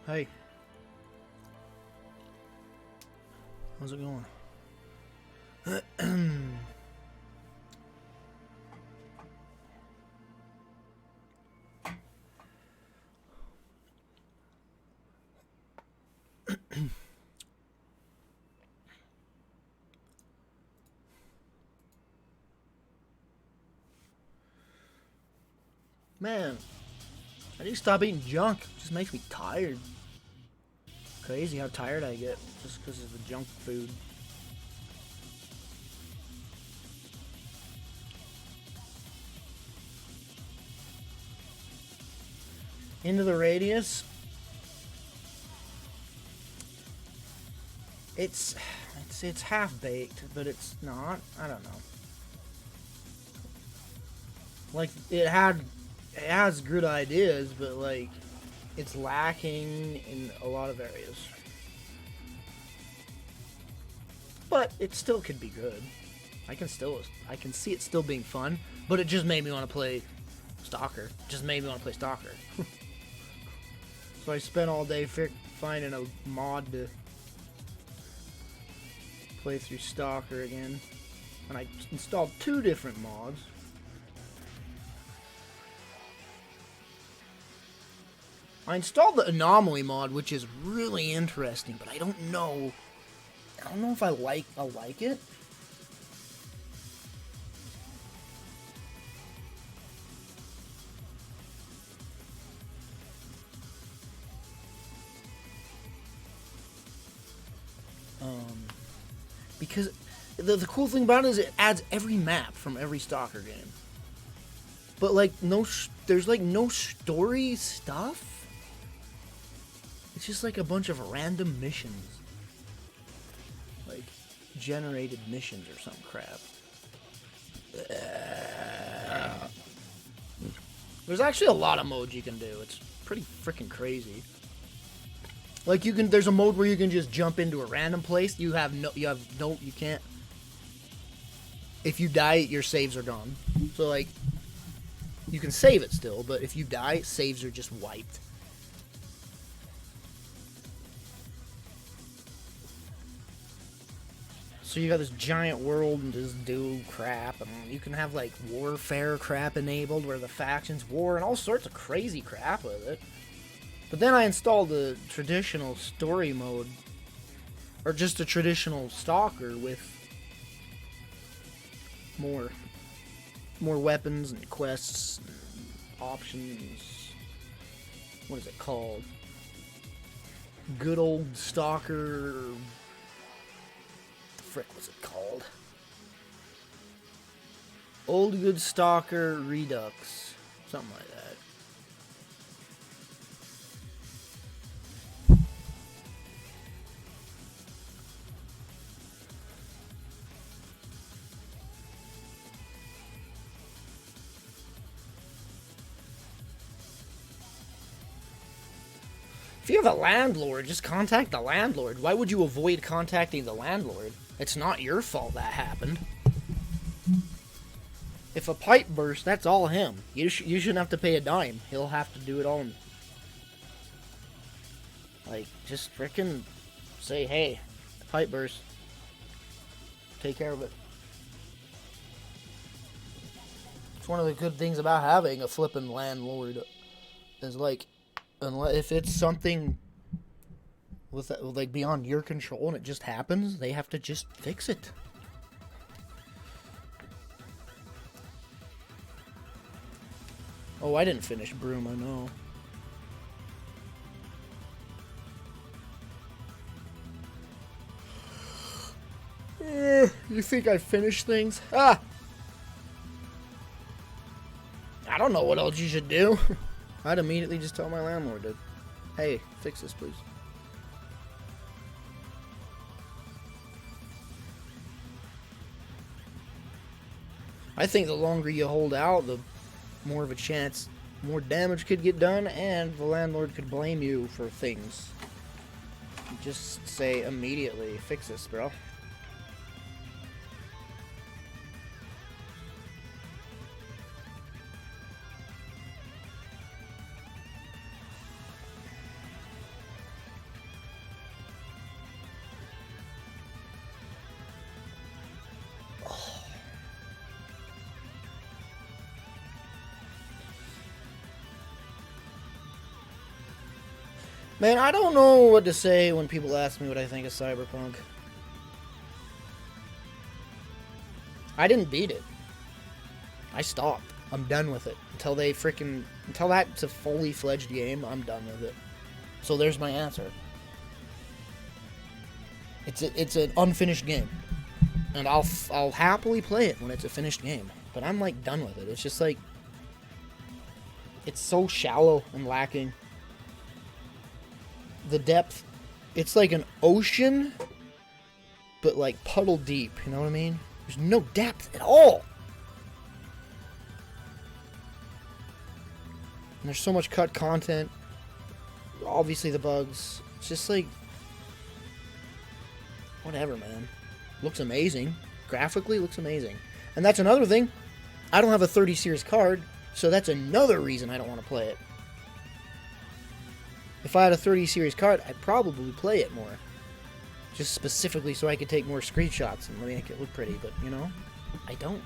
Hey. How's it going? Man, I need to stop eating junk. It just makes me tired. Crazy how tired I get just because of the junk food. Into the radius. It's half baked, but it's not. I don't know. Like it has good ideas, but like it's lacking in a lot of areas. But it still could be good. I can see it still being fun, but it just made me want to play Stalker. Just made me want to play Stalker. So I spent all day finding a mod to play through Stalker again. And I installed 2 different mods. I installed the Anomaly mod, which is really interesting, but I don't know if I'll like it. Because the cool thing about it is it adds every map from every Stalker game. But like there's like no story stuff. It's just like a bunch of random missions. Like generated missions or some crap. There's actually a lot of modes you can do. It's pretty freaking crazy. Like there's a mode where you can just jump into a random place. You can't. If you die, your saves are gone. So like, you can save it still, but if you die, saves are just wiped. So you got this giant world and just do crap, and you can have like warfare crap enabled where the factions war and all sorts of crazy crap with it. But then I installed the traditional story mode, or just a traditional Stalker with more weapons and quests and options. What is it called? Good old Stalker. The frick was it called? Old Good Stalker Redux, something like that. If you have a landlord, just contact the landlord. Why would you avoid contacting the landlord? It's not your fault that happened. If a pipe bursts, that's all him. You shouldn't have to pay a dime. He'll have to do it all. Like, just frickin' say, hey, pipe burst. Take care of it. It's one of the good things about having a flippin' landlord. Is like, unless if it's something with like beyond your control and it just happens, they have to just fix it. Oh, I didn't finish Broom, I know. You think I finished things? Ah! I don't know what else you should do. I'd immediately just tell my landlord to, hey, fix this, please. I think the longer you hold out, the more of a chance more damage could get done, and the landlord could blame you for things. Just say immediately, fix this, bro. Man, I don't know what to say when people ask me what I think of Cyberpunk. I didn't beat it. I stopped. I'm done with it. Until that's a fully fledged game, I'm done with it. So there's my answer. It's an unfinished game. And I'll happily play it when it's a finished game. But I'm like done with it. It's just like it's so shallow and lacking. The depth, it's like an ocean, but like puddle deep, you know what I mean? There's no depth at all. And there's so much cut content. Obviously the bugs. It's just like, whatever, man. Looks amazing. Graphically looks amazing. And that's another thing. I don't have a 30 series card, so that's another reason I don't want to play it. If I had a 30 series card, I'd probably play it more. Just specifically so I could take more screenshots and make it look pretty, but, you know, I don't.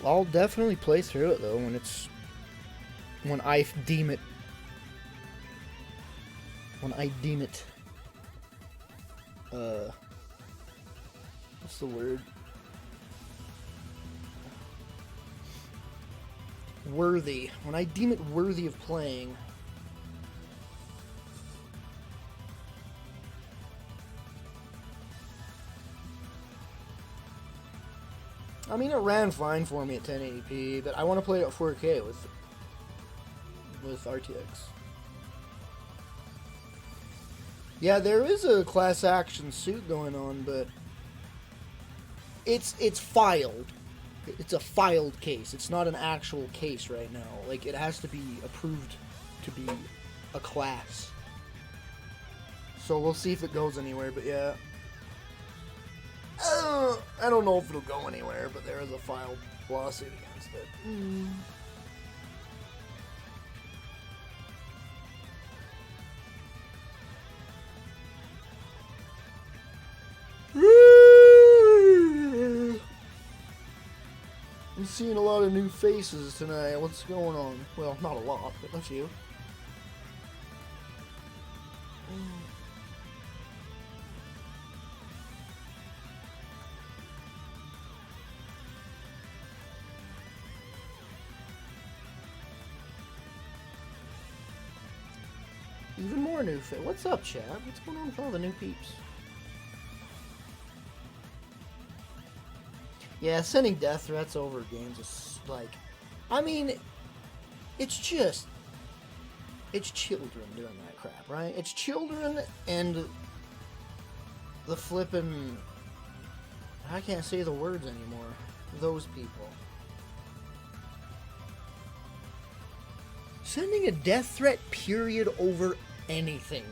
I'll definitely play through it, though, when I deem it. What's the word? Worthy. When I deem it worthy of playing. I mean, it ran fine for me at 1080p, but I want to play it at 4K with RTX. Yeah, there is a class action suit going on, but it's filed. It's a filed case. It's not an actual case right now. Like, it has to be approved to be a class. So we'll see if it goes anywhere, but yeah. I don't know if it'll go anywhere, but there is a filed lawsuit against it. I'm seeing a lot of new faces tonight. What's going on? Well, not a lot, but a few. Even more new faces. What's up, Chad? What's going on with all the new peeps? Yeah, sending death threats over games is like, I mean, it's children doing that crap, right? It's children and the flippin', I can't say the words anymore, those people. Sending a death threat, period, over anything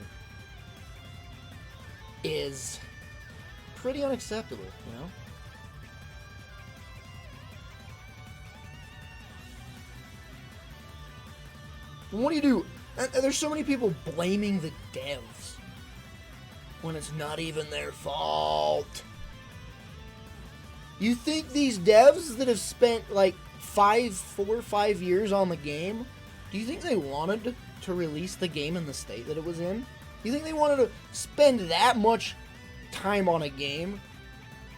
is pretty unacceptable, you know? What do you do? There's so many people blaming the devs when it's not even their fault. You think these devs that have spent like 4 or 5 years on the game, do you think they wanted to release the game in the state that it was in? You think they wanted to spend that much time on a game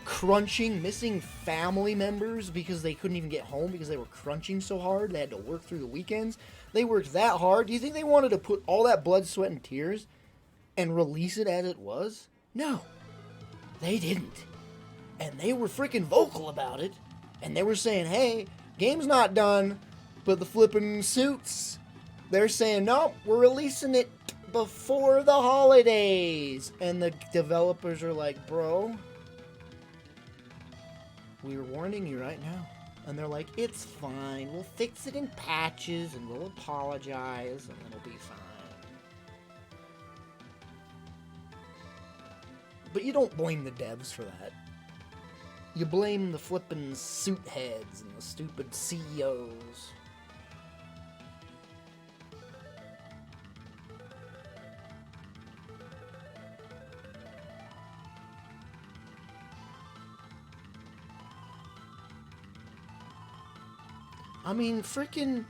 crunching, missing family members because they couldn't even get home because they were crunching so hard? They had to work through the weekends. They worked that hard. Do you think they wanted to put all that blood, sweat, and tears and release it as it was? No, they didn't. And they were freaking vocal about it. And they were saying, hey, game's not done, but the flipping suits, they're saying, no, we're releasing it before the holidays. And the developers are like, bro, we're warning you right now. And they're like, it's fine. We'll fix it in patches and we'll apologize and it'll be fine. But you don't blame the devs for that. You blame the flippin' suit heads and the stupid CEOs. I mean, freaking...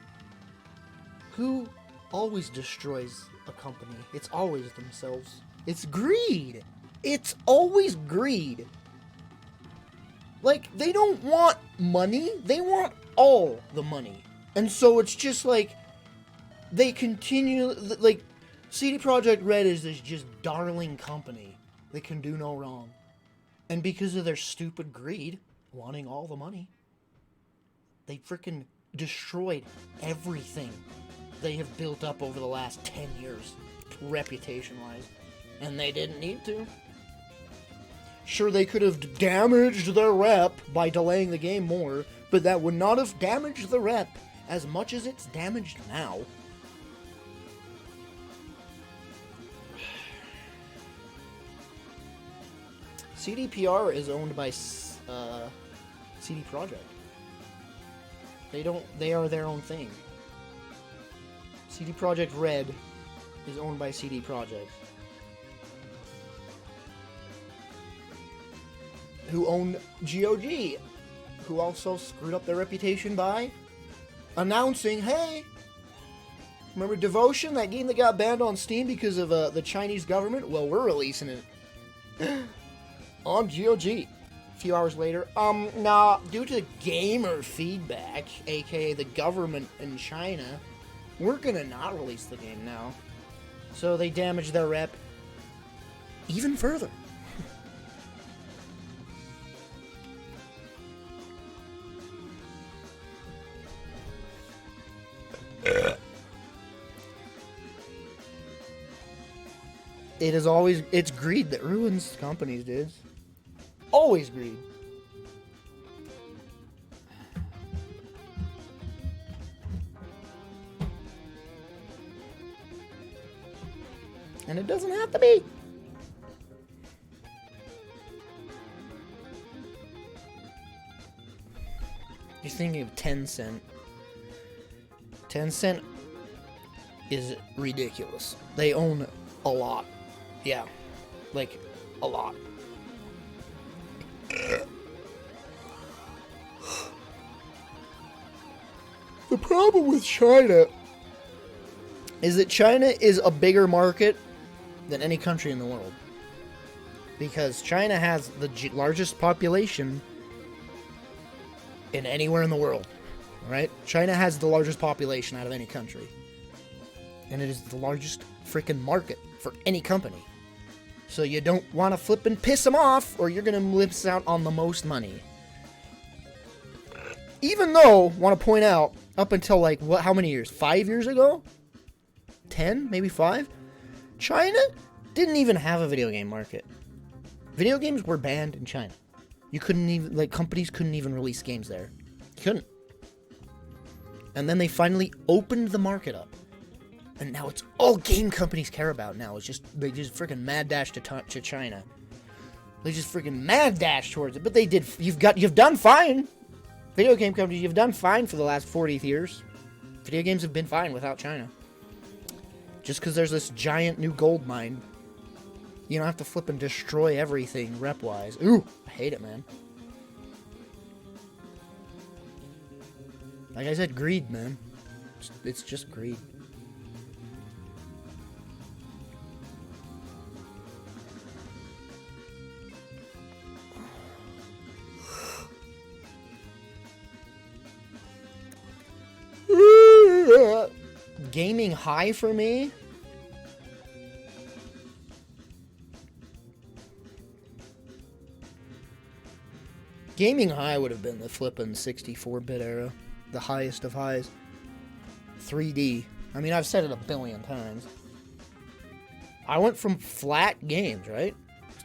Who always destroys a company? It's always themselves. It's greed. It's always greed. Like, they don't want money. They want all the money. And so it's just like, they continue, like, CD Projekt Red is this just darling company that can do no wrong. And because of their stupid greed, wanting all the money, they freaking destroyed everything they have built up over the last 10 years, reputation-wise. And they didn't need to. Sure, they could have damaged their rep by delaying the game more, but that would not have damaged the rep as much as it's damaged now. CDPR is owned by CD Projekt. They are their own thing. CD Projekt Red is owned by CD Projekt, who owned GOG, who also screwed up their reputation by announcing, hey, remember Devotion, that game that got banned on Steam because of the Chinese government? Well, we're releasing it on GOG. A few hours later, nah, due to gamer feedback, aka the government in China, we're gonna not release the game now. So they damaged their rep even further. It is always, it's greed that ruins companies, dudes. Always greed. And it doesn't have to be. You're thinking of Tencent. Tencent is ridiculous. They own a lot. Yeah. Like, a lot. The problem with China is that China is a bigger market than any country in the world. Because China has the largest population in anywhere in the world. Right? China has the largest population out of any country. And it is the largest freaking market for any company. So you don't want to flip and piss them off, or you're going to miss out on the most money. Even though, want to point out, up until like, what? How many years? 5 years ago? 10? Maybe 5? China didn't even have a video game market. Video games were banned in China. You couldn't even, like, companies couldn't even release games there. You couldn't. And then they finally opened the market up. And now it's all game companies care about now. It's just, they just freaking mad dash to China. They just freaking mad dash towards it. But they did, you've done fine. Video game companies, you've done fine for the last 40 years. Video games have been fine without China. Just because there's this giant new gold mine, you don't have to flip and destroy everything rep-wise. Ooh, I hate it, man. Like I said, greed, man. It's just greed. Gaming high for me? Gaming high would have been the flippin' 64-bit era. The highest of highs. 3D. I mean, I've said it a billion times. I went from flat games, right?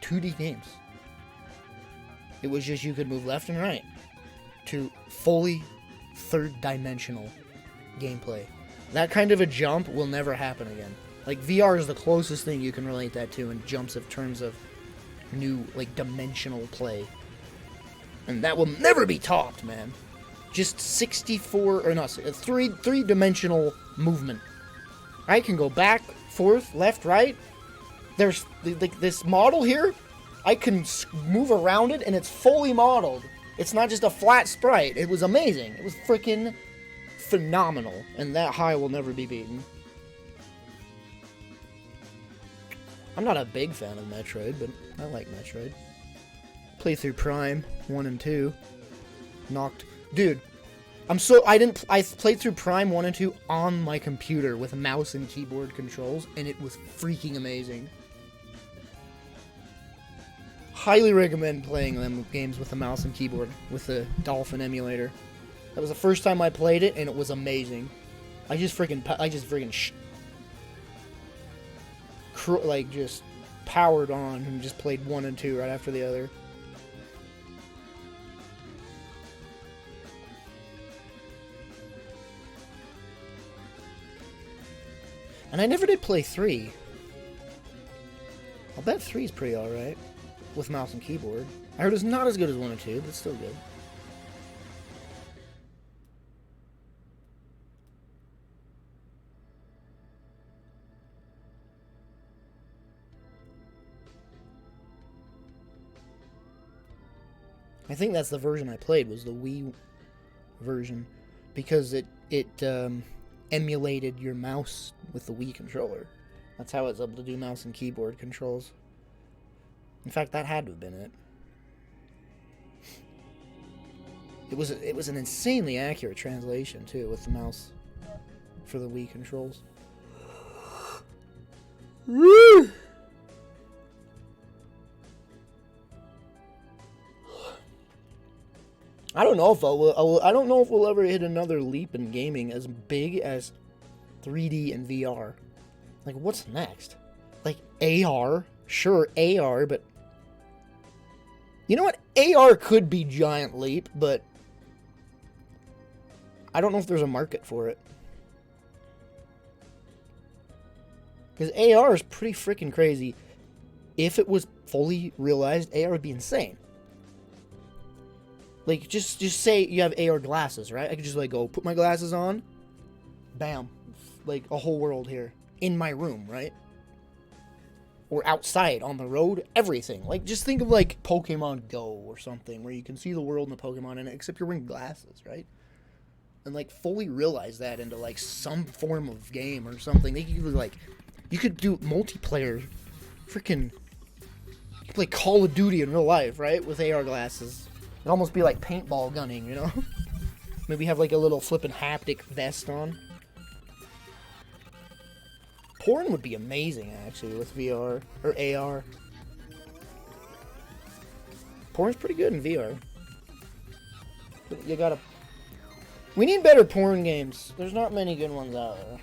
2D games. It was just you could move left and right. To fully third-dimensional gameplay. That kind of a jump will never happen again. Like, VR is the closest thing you can relate that to in jumps of terms of new, like, dimensional play. And that will never be topped, man. Just 3-dimensional movement. I can go back, forth, left, right. There's like this model here. I can move around it, and it's fully modeled. It's not just a flat sprite. It was amazing. It was freaking phenomenal, and that high will never be beaten. I'm not a big fan of Metroid, but I like Metroid. Play through Prime 1 and 2. Dude, I played through Prime 1 and 2 on my computer with mouse and keyboard controls, and it was freaking amazing. Highly recommend playing them games with the mouse and keyboard with the Dolphin emulator. That was the first time I played it, and it was amazing. just powered on and just played 1 and 2 right after the other. And I never did play 3. I'll bet 3 is pretty alright. With mouse and keyboard. I heard it's not as good as 1 and 2, but it's still good. I think that's the version I played, was the Wii version. Because it emulated your mouse with the Wii controller. That's how it's able to do mouse and keyboard controls. In fact, that had to have been it. It was an insanely accurate translation too, with the mouse for the Wii controls. I don't know if I don't know if we'll ever hit another leap in gaming as big as 3D and VR. Like, what's next? Like AR? Sure, AR, but you know what? AR could be giant leap, but I don't know if there's a market for it. Because AR is pretty freaking crazy. If it was fully realized, AR would be insane. Like, just say you have AR glasses, right? I could just, like, go put my glasses on. Bam. Like, a whole world here. In my room, right? Or outside, on the road, everything. Like, just think of, like, Pokemon Go or something, where you can see the world and the Pokemon in it, except you're wearing glasses, right? And, like, fully realize that into, like, some form of game or something. They could, like, you could do multiplayer. Freaking, you could play Call of Duty in real life, right? With AR glasses. It'd almost be like paintball gunning, you know? Maybe have, like, a little flippin' haptic vest on. Porn would be amazing, actually, with VR or AR. Porn's pretty good in VR. But you gotta... We need better porn games. There's not many good ones out there.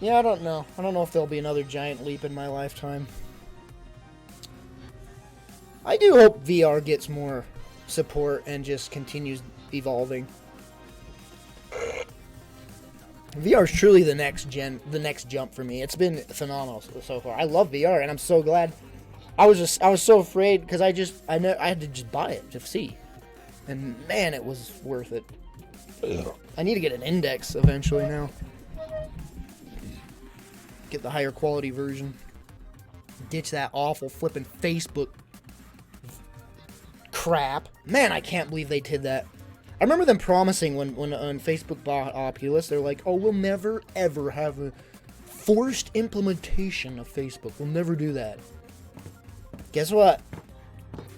Yeah, I don't know. I don't know if there'll be another giant leap in my lifetime. I do hope VR gets more support and just continues evolving. VR is truly the next jump for me. It's been phenomenal so far. I love VR, and I'm so glad. I was so afraid because I had to just buy it to see, and man, it was worth it. I need to get an Index eventually now. Get the higher quality version. Ditch that awful flippin' Facebook crap. Man, I can't believe they did that. I remember them promising when on Facebook bought Oculus, they're like, oh, we'll never ever have a forced implementation of Facebook. We'll never do that. Guess what?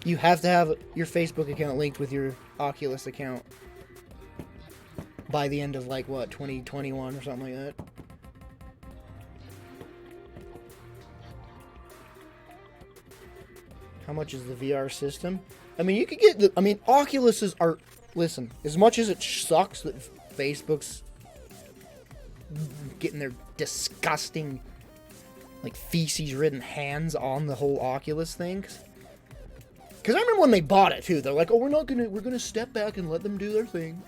You have to have your Facebook account linked with your Oculus account by the end of, like, what, 2021 or something like that. How much is the VR system? I mean, you could get the... I mean, Oculuses are... Listen, as much as it sucks that Facebook's getting their disgusting, like, feces-ridden hands on the whole Oculus thing. Because I remember when they bought it, too. They're like, oh, we're gonna step back and let them do their thing.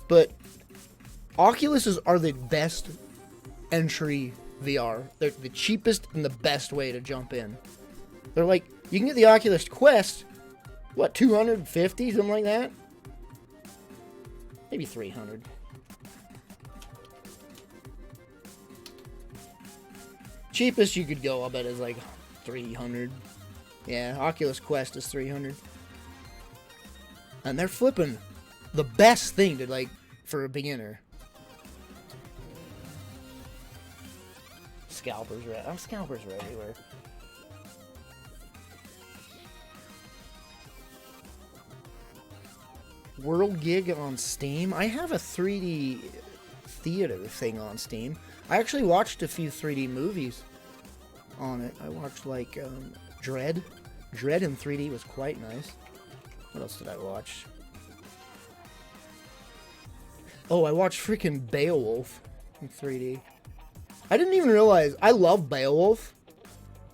But Oculuses are the best entry VR. They're the cheapest and the best way to jump in. They're like, you can get the Oculus Quest, what, 250, something like that? Maybe 300. Cheapest you could go, I'll bet, is like 300. Yeah, Oculus Quest is 300. And they're flipping the best thing to, like, for a beginner. Scalpers, right? Scalpers are everywhere. World Gig on Steam. I have a 3D theater thing on Steam. I actually watched a few 3D movies on it. I watched like Dread. Dread in 3D was quite nice. What else did I watch? Oh, I watched freaking Beowulf in 3D. I didn't even realize. I love Beowulf.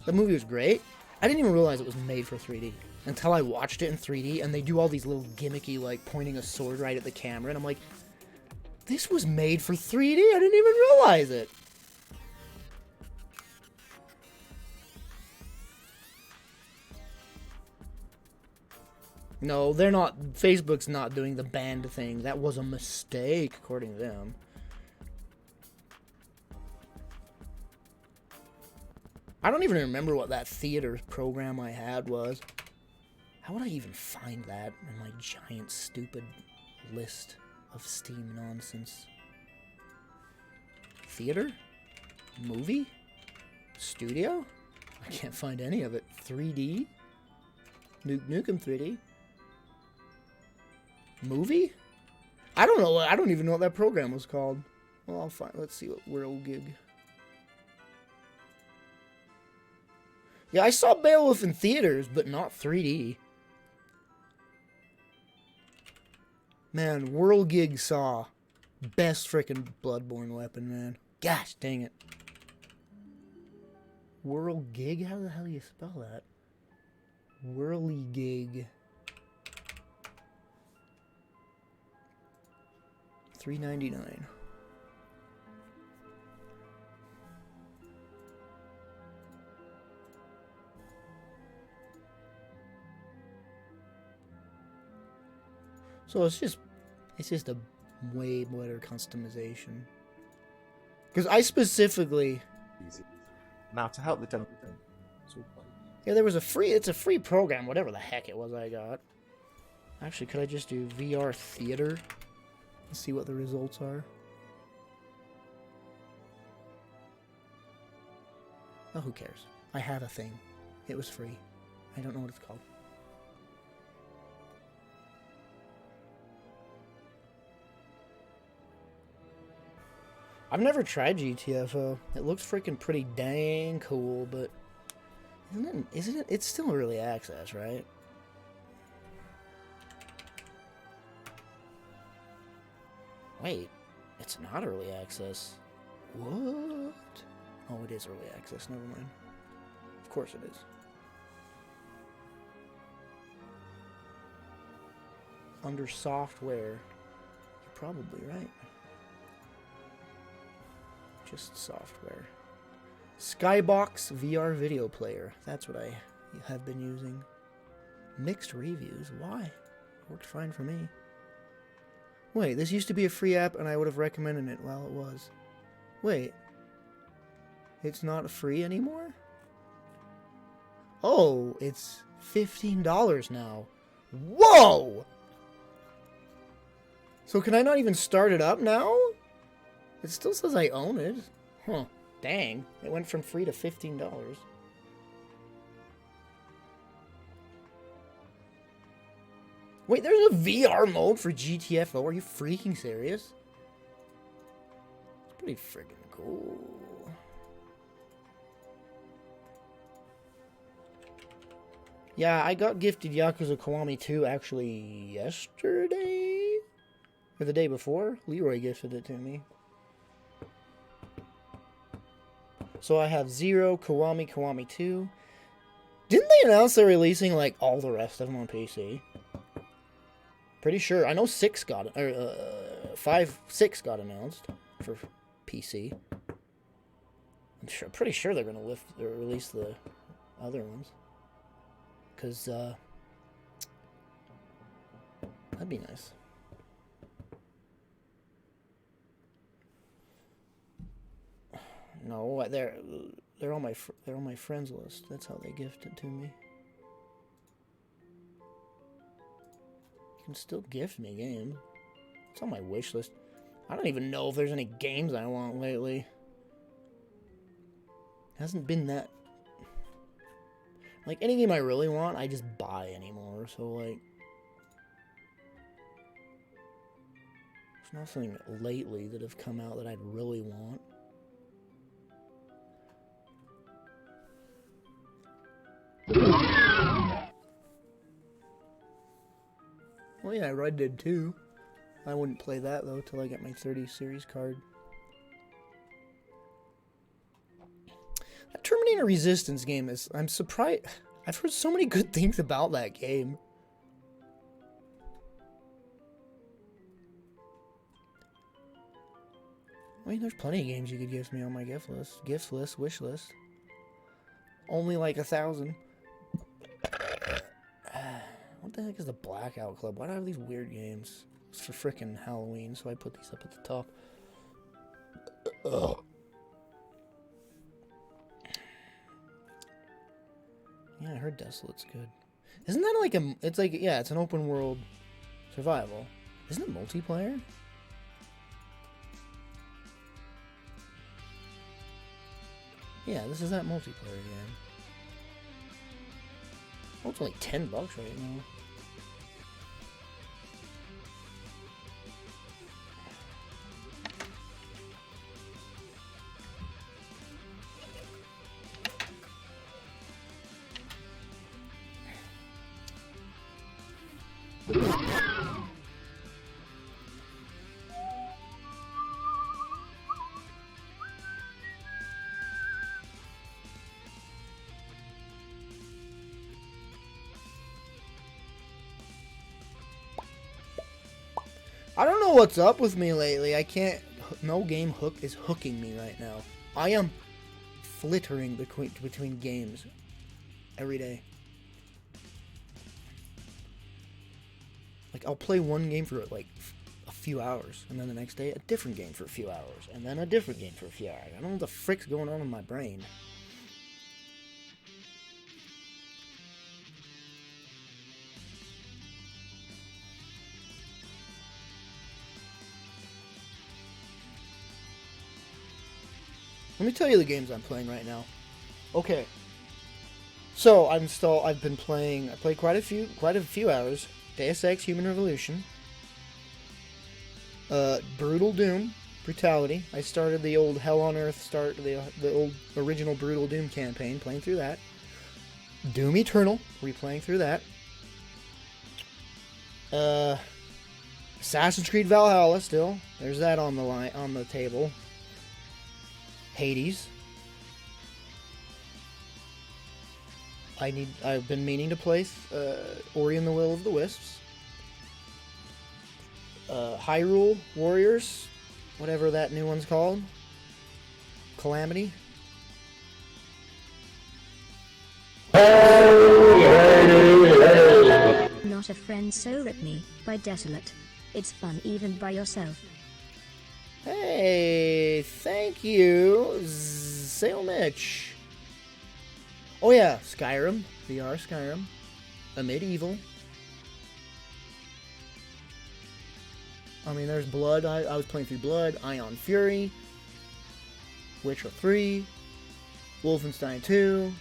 The movie was great. I didn't even realize it was made for 3D until I watched it in 3D, and they do all these little gimmicky, like, pointing a sword right at the camera, and I'm like, this was made for 3D? I didn't even realize it. No, they're not. Facebook's not doing the banned thing. That was a mistake, according to them. I don't even remember what that theater program I had was. How would I even find that in my giant, stupid list of Steam nonsense? Theater? Movie? Studio? I can't find any of it. 3D? Nuke Nukem 3D? Movie? I don't know. I don't even know what that program was called. Well, I'll find. Let's see what World Gig. Yeah, I saw Beowulf in theaters, but not 3D. Man, World Gig saw best frickin' Bloodborne weapon, man. Gosh dang it. World Gig? How the hell do you spell that? Whirly Gig. $3.99. So it's just a way better customization. Because I specifically... Easy. Now to help the demo... Yeah, there was it's a free program, whatever the heck it was I got. Actually, could I just do VR Theater? And see what the results are. Oh, who cares? I have a thing. It was free. I don't know what it's called. I've never tried GTFO. It looks freaking pretty dang cool, but isn't it? It's still early access, right? Wait, it's not early access. What? Oh, it is early access. Never mind. Of course it is. Under software. You're probably right. Just software. Skybox VR video player. That's what I have been using. Mixed reviews. Why? Worked fine for me. Wait, this used to be a free app and I would have recommended it while it was. Wait. It's not free anymore? Oh, it's $15 now. Whoa! So can I not even start it up now? It still says I own it. Huh. Dang. It went from free to $15. Wait, there's a VR mode for GTFO. Are you freaking serious? It's pretty friggin' cool. Yeah, I got gifted Yakuza Kiwami 2 actually yesterday? Or the day before? Leroy gifted it to me. So I have 0, Kiwami 2. Didn't they announce they're releasing, like, all the rest of them on PC? Pretty sure. I know 6 got... Or, 6 got announced for PC. I'm pretty sure they're going to release the other ones. Because, that'd be nice. No, they're on my friends list. That's how they gift it to me. You can still gift me games. It's on my wish list. I don't even know if there's any games I want lately. Hasn't been that... Like, any game I really want, I just buy anymore. So, like... There's nothing lately that have come out that I'd really want. Well, yeah, Red Dead 2. I wouldn't play that, though, till I get my 30 series card. That Terminator Resistance game is... I'm surprised... I've heard so many good things about that game. I mean, there's plenty of games you could gift me on my gift list. Gift list, wish list. Only like 1,000. What the heck is the Blackout Club? Why do I have these weird games? It's for frickin' Halloween, so I put these up at the top. Ugh. Yeah, I heard Desolate's good. Isn't that like a... It's like... Yeah, it's an open world survival. Isn't it multiplayer? Yeah, this is that multiplayer game. Oh, it's only $10 right now. I don't know what's up with me lately. I can't... No game hook is hooking me right now. I am flittering between games every day. Like, I'll play one game for, like, a few hours, and then the next day, a different game for a few hours, and then a different game for a few hours. I don't know what the frick's going on in my brain. Let me tell you the games I'm playing right now. Okay. So I played quite a few hours. Deus Ex Human Revolution. Brutal Doom. Brutality. I started the old Hell on Earth the old original Brutal Doom campaign, playing through that. Doom Eternal, replaying through that. Assassin's Creed Valhalla still. There's that on the table. Hades. I've been meaning to play Ori and the Will of the Wisps. Hyrule Warriors, whatever that new one's called. Calamity. Not a friend, so rip me by Desolate. It's fun even by yourself. Hey, thank you, Sale Mitch. Oh yeah, Skyrim, VR Skyrim, a medieval. I mean, there's Blood. I was playing through Blood, Ion Fury, Witcher 3, Wolfenstein 2,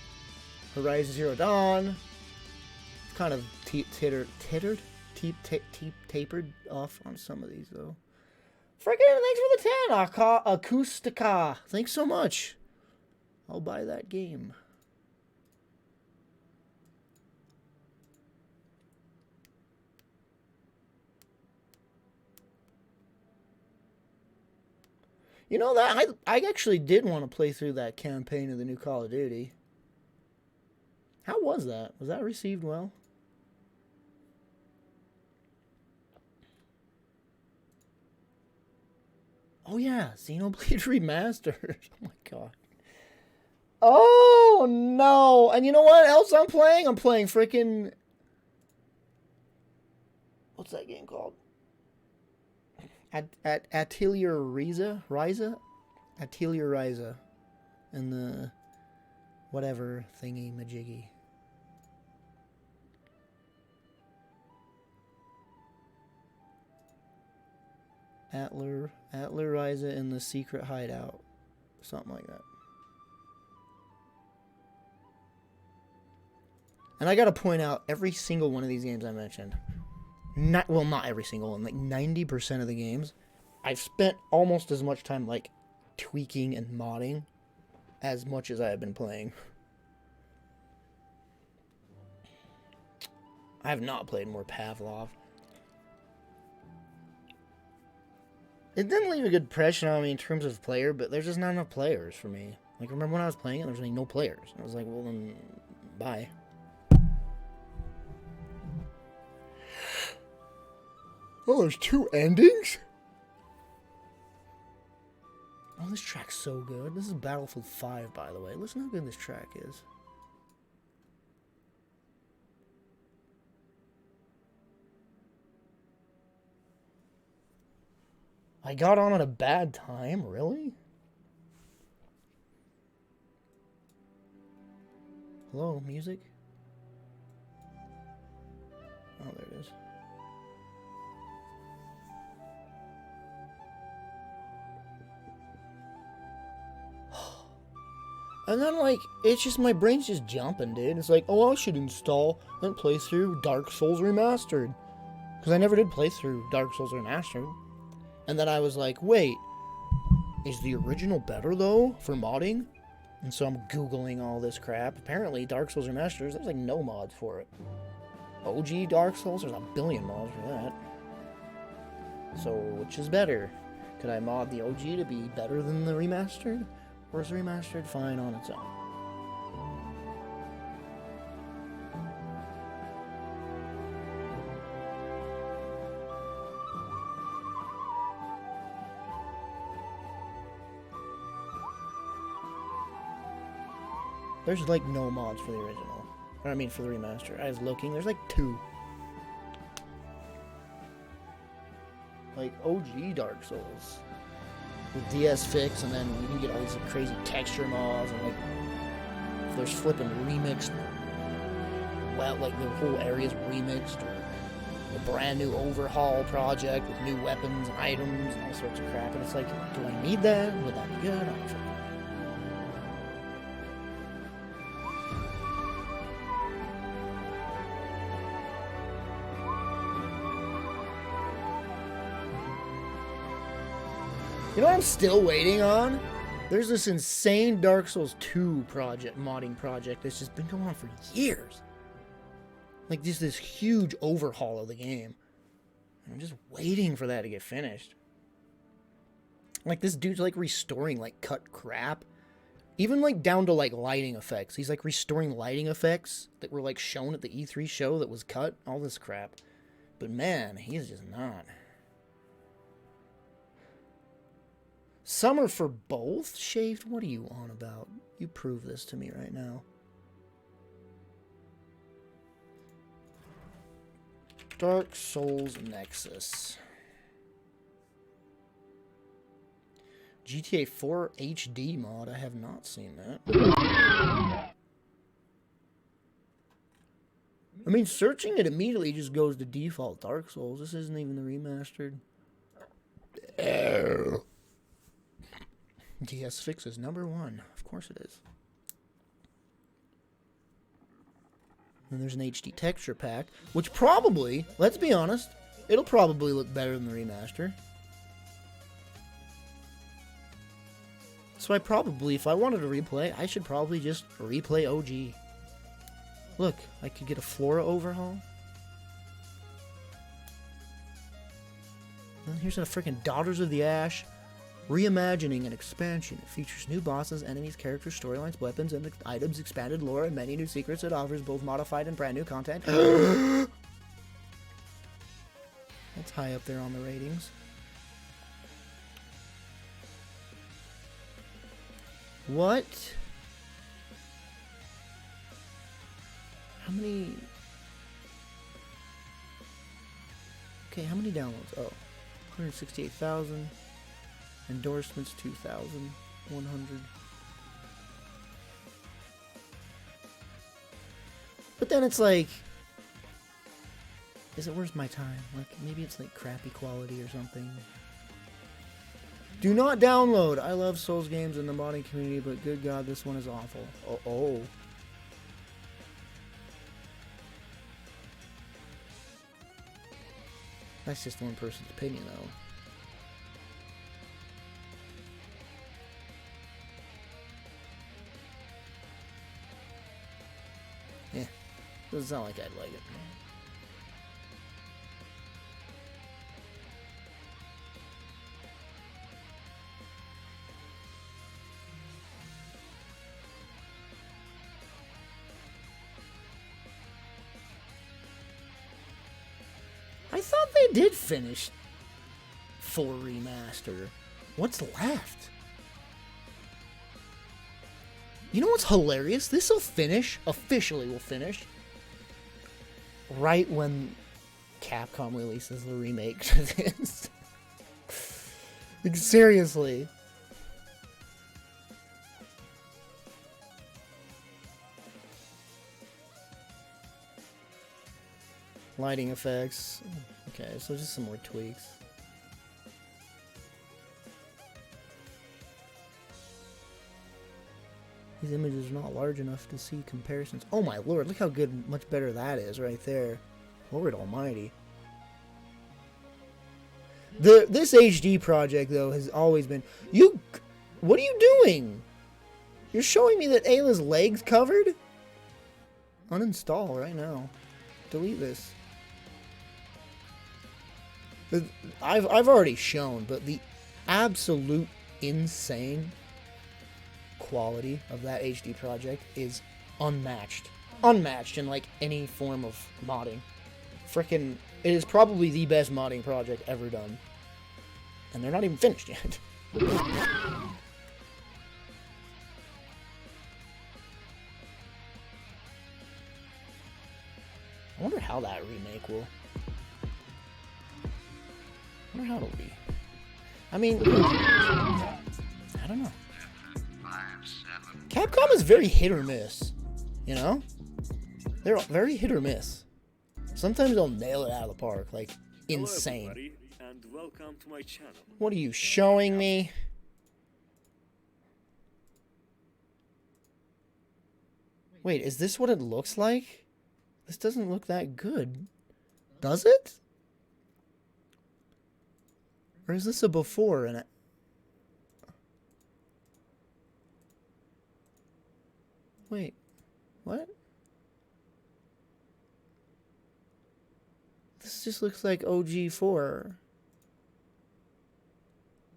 Horizon Zero Dawn. Kind of tapered off on some of these though. Freaking thanks for the 10, Acoustica. Thanks so much. I'll buy that game. You know that I actually did want to play through that campaign of the new Call of Duty. How was that? Was that received well? Oh yeah, Xenoblade Remastered. Oh my god. Oh no! And you know what else I'm playing? I'm playing freaking... What's that game called? Atelier Ryza? Atelier Ryza. And the whatever thingy majiggy. Atler Ryza in the secret hideout. Something like that. And I gotta point out, every single one of these games I mentioned, not every single one, like 90% of the games, I've spent almost as much time, like, tweaking and modding as much as I have been playing. I have not played more Pavlov. It didn't leave a good impression on me in terms of player, but there's just not enough players for me. Like, remember when I was playing it, there was like no players. I was like, well then, bye. Oh, there's 2 endings? Oh, this track's so good. This is Battlefield 5, by the way. Listen how good this track is. I got on at a bad time? Really? Hello, music? Oh, there it is. And then, like, it's just, my brain's just jumping, dude. It's like, oh, I should install and play through Dark Souls Remastered. Because I never did play through Dark Souls Remastered. And then I was like, wait, is the original better, though, for modding? And so I'm Googling all this crap. Apparently, Dark Souls Remastered, there's, like, no mods for it. OG Dark Souls, there's a billion mods for that. So, which is better? Could I mod the OG to be better than the Remastered? Or is the Remastered fine on its own? There's like no mods for the original. Or I mean for the remaster. I was looking, there's like 2. Like OG Dark Souls. With DS fix, and then you can get all these crazy texture mods, and like there's flipping remixed, well, like the whole area's remixed, or a brand new overhaul project with new weapons and items and all sorts of crap. And it's like, do I need that? Would that be good? I don't know. You know what I'm still waiting on? There's this insane Dark Souls 2 modding project that's just been going on for years. Like, just this huge overhaul of the game. And I'm just waiting for that to get finished. Like, this dude's, like, restoring, like, cut crap. Even, like, down to, like, lighting effects. He's, like, restoring lighting effects that were, like, shown at the E3 show that was cut. All this crap. But, man, he's just not. Some are for both? Shaved? What are you on about? You prove this to me right now. Dark Souls Nexus. GTA 4 HD mod. I have not seen that. I mean, searching it immediately just goes to default Dark Souls. This isn't even the remastered. DS Fix is #1. Of course it is. And there's an HD texture pack, which probably, let's be honest, it'll probably look better than the remaster. So I probably, if I wanted to replay, I should probably just replay OG. Look, I could get a Flora overhaul. And here's a freaking Daughters of the Ash. Reimagining an expansion. It features new bosses, enemies, characters, storylines, weapons, and items, expanded lore, and many new secrets. It offers both modified and brand new content. That's high up there on the ratings. What? How many? Okay, how many downloads? Oh, 168,000. Endorsements 2,100. But then it's like, is it worth my time? Like, maybe it's like crappy quality or something. Do not download. I love Souls games in the modding community, but good God, this one is awful. Oh. That's just one person's opinion, though. Yeah, doesn't sound like I'd like it. I thought they did finish 4 remaster. What's left? You know what's hilarious? This will finish, officially will finish, right when Capcom releases the remake to this. Like, seriously. Lighting effects. Okay, so just some more tweaks. These images are not large enough to see comparisons. Oh my lord, look how good, much better that is right there. Lord almighty. This HD project, though, has always been... What are you doing? You're showing me that Ayla's leg's covered? Uninstall right now. Delete this. I've already shown, but the absolute insane quality of that HD project is unmatched. Unmatched in, like, any form of modding. Frickin', it is probably the best modding project ever done. And they're not even finished yet. I wonder how that remake will... I wonder how it'll be. I mean... I don't know. Capcom is very hit or miss. You know? They're very hit or miss. Sometimes they'll nail it out of the park. Like, insane. Hello, and welcome to my channel. What are you showing me? Wait, is this what it looks like? This doesn't look that good. Does it? Or is this a before and a... Wait, what? This just looks like OG4.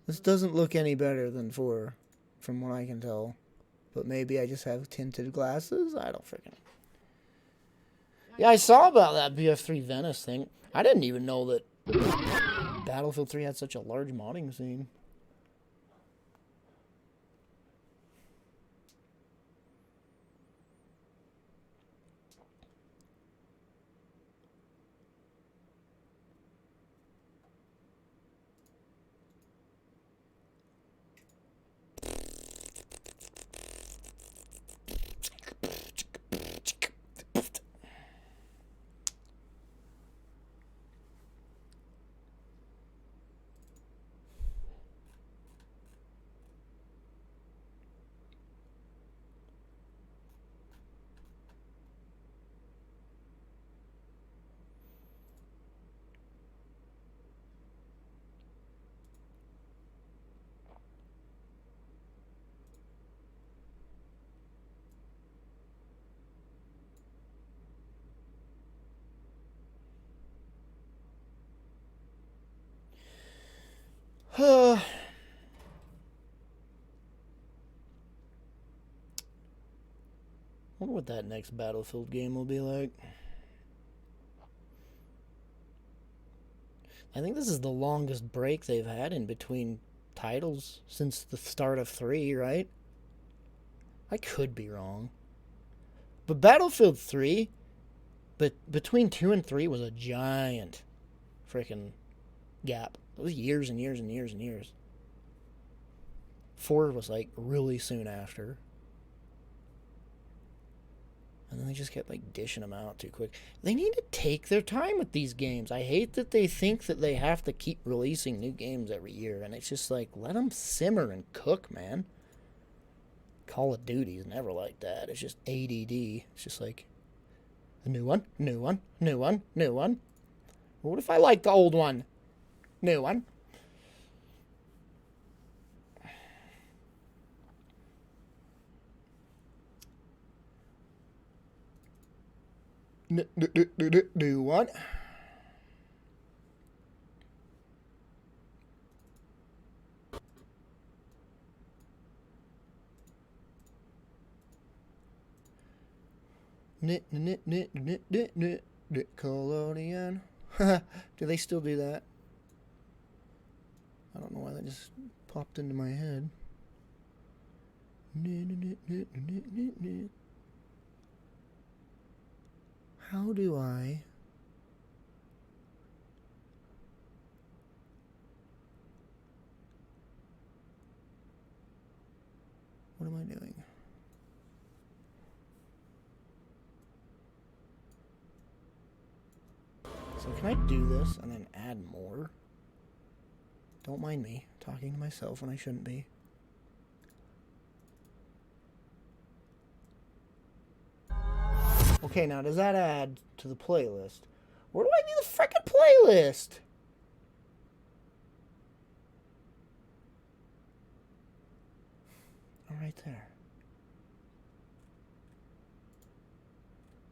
This doesn't look any better than 4, from what I can tell. But maybe I just have tinted glasses? I don't freaking... Yeah, I saw about that BF3 Venice thing. I didn't even know that Battlefield 3 had such a large modding scene. I wonder what that next Battlefield game will be like. I think this is the longest break they've had in between titles since the start of 3, right? I could be wrong. But Battlefield 3, between 2 and 3 was a giant freaking gap. It was years and years and years and years. 4 was like really soon after. And then they just kept like dishing them out too quick. They need to take their time with these games. I hate that they think that they have to keep releasing new games every year, and it's just like, let them simmer and cook, man. Call of Duty is never like that. It's just ADD. It's just like, a new one, new one, new one, new one. What if I like the old one? New one. New one. Nickelodeon. Do they still do that? I don't know why that just popped into my head. How do I... What am I doing? So can I do this and then add more? Don't mind me talking to myself when I shouldn't be. Okay, now does that add to the playlist? Where do I do the frickin' playlist? Oh, right there.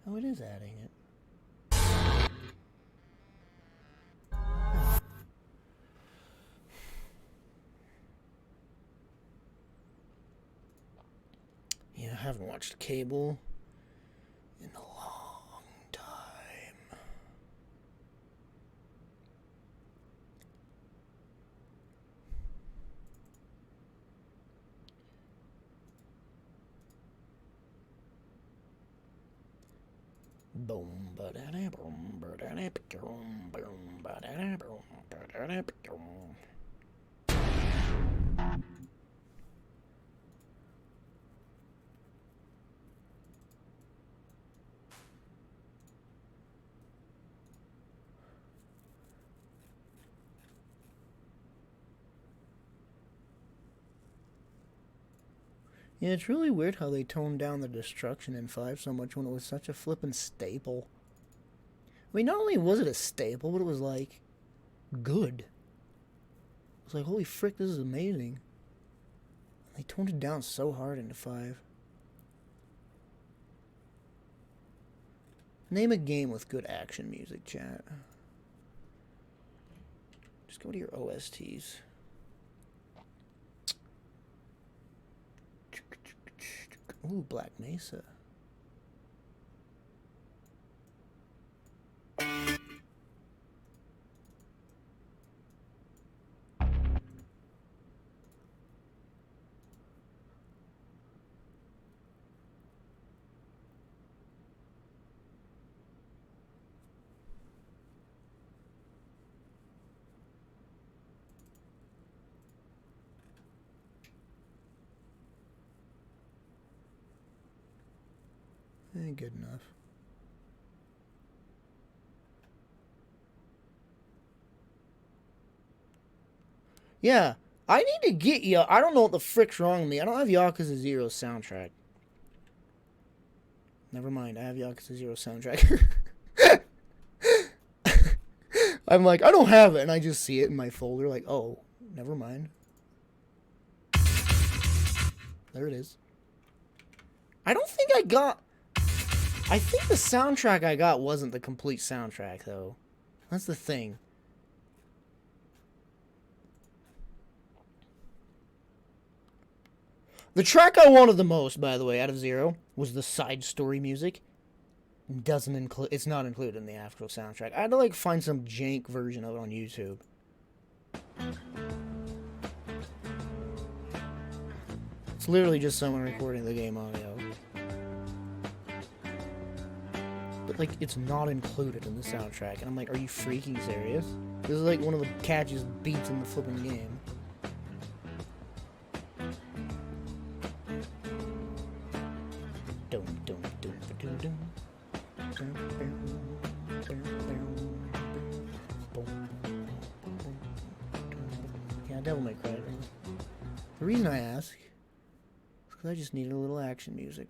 Oh, it is adding it. Yeah, I haven't watched cable in a long time. Boom, ba-da-da, boom, ba-da-da, boom, boom, ba-da-da, boom, ba-da-da, boom. Yeah, it's really weird how they toned down the destruction in 5 so much when it was such a flippin' staple. I mean, not only was it a staple, but it was like good. It was like, holy frick, this is amazing. And they toned it down so hard into 5. Name a game with good action music, chat. Just go to your OSTs. Ooh, Black Mesa. Ain't good enough. Yeah, I need to get you. I don't know what the frick's wrong with me. I don't have Yakuza 0's soundtrack. Never mind, I have Yakuza 0 soundtrack. I'm like, I don't have it, and I just see it in my folder, like, oh, never mind. There it is. I don't think I got... I think the soundtrack I got wasn't the complete soundtrack, though. That's the thing. The track I wanted the most, by the way, out of 0, was the side story music. Doesn't include. It's not included in the actual soundtrack. I had to like find some jank version of it on YouTube. It's literally just someone recording the game audio. But like, it's not included in the soundtrack, and I'm like, are you freaking serious? This is like one of the catchiest beats in the flipping game. Dum dum dum dum dum. Yeah, Devil May Cry. The reason I ask is because I just needed a little action music.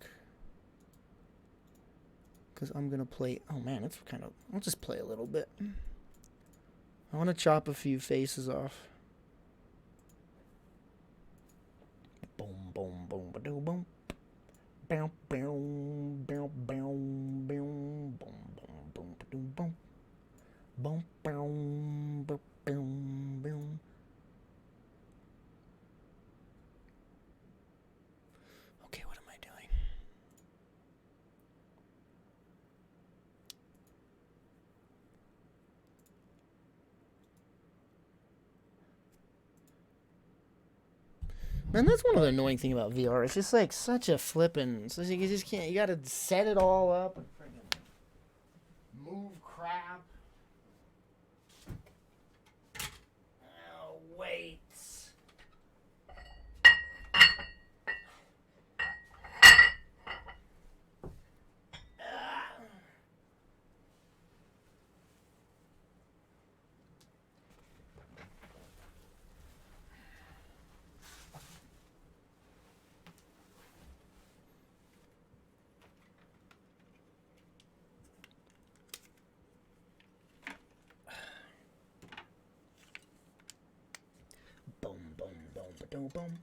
Because I'm gonna play. Oh man, it's kind of. I'll just play a little bit. I want to chop a few faces off. Boom, boom, boom, ba doo, boom. Bow, bow, bow, bow, bow, boom, boom, boom, ba doo, boom. Boom, boom, boom, boom, boom. Okay, what am I doing? Man, that's one of the annoying thing about VR. It's just like such a flippin'. So you just can't. You gotta set it all up and friggin' move crap. Oh, wait. Boom, boom, boom, ba-dum, boom.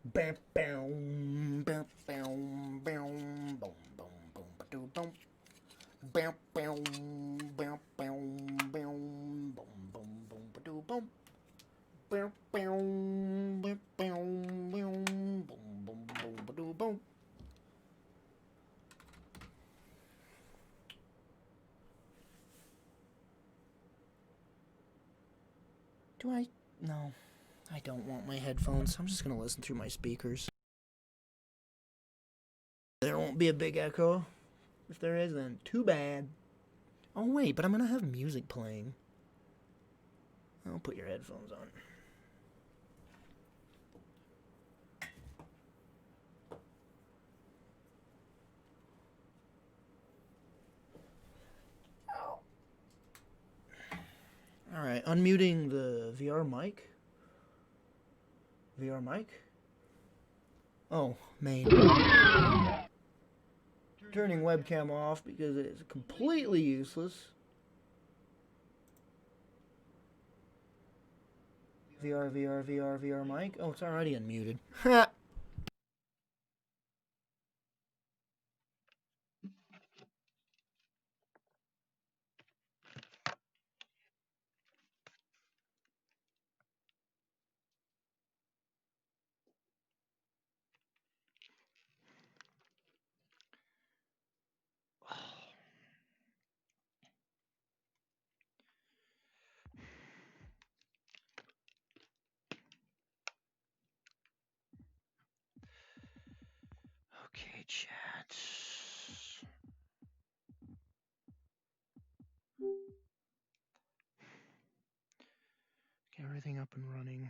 Bam, bam, bam, bam, bam, boom, boom, boom, ba-dum, boom. Bam, bam, bam, bam, bam, boom, boom, boom, ba-dum, boom. Bam, bam, bam, bam, bam, boom, boom, boom, ba-dum, boom. Do I? No. I don't want my headphones. I'm just gonna listen through my speakers. There won't be a big echo. If there is, then too bad. Oh wait, but I'm gonna have music playing. I'll put your headphones on. Alright, unmuting the VR mic. VR mic? Oh, main. Turning webcam off because it is completely useless. VR mic. Oh, it's already unmuted. Ha! Okay, chat. Get everything up and running.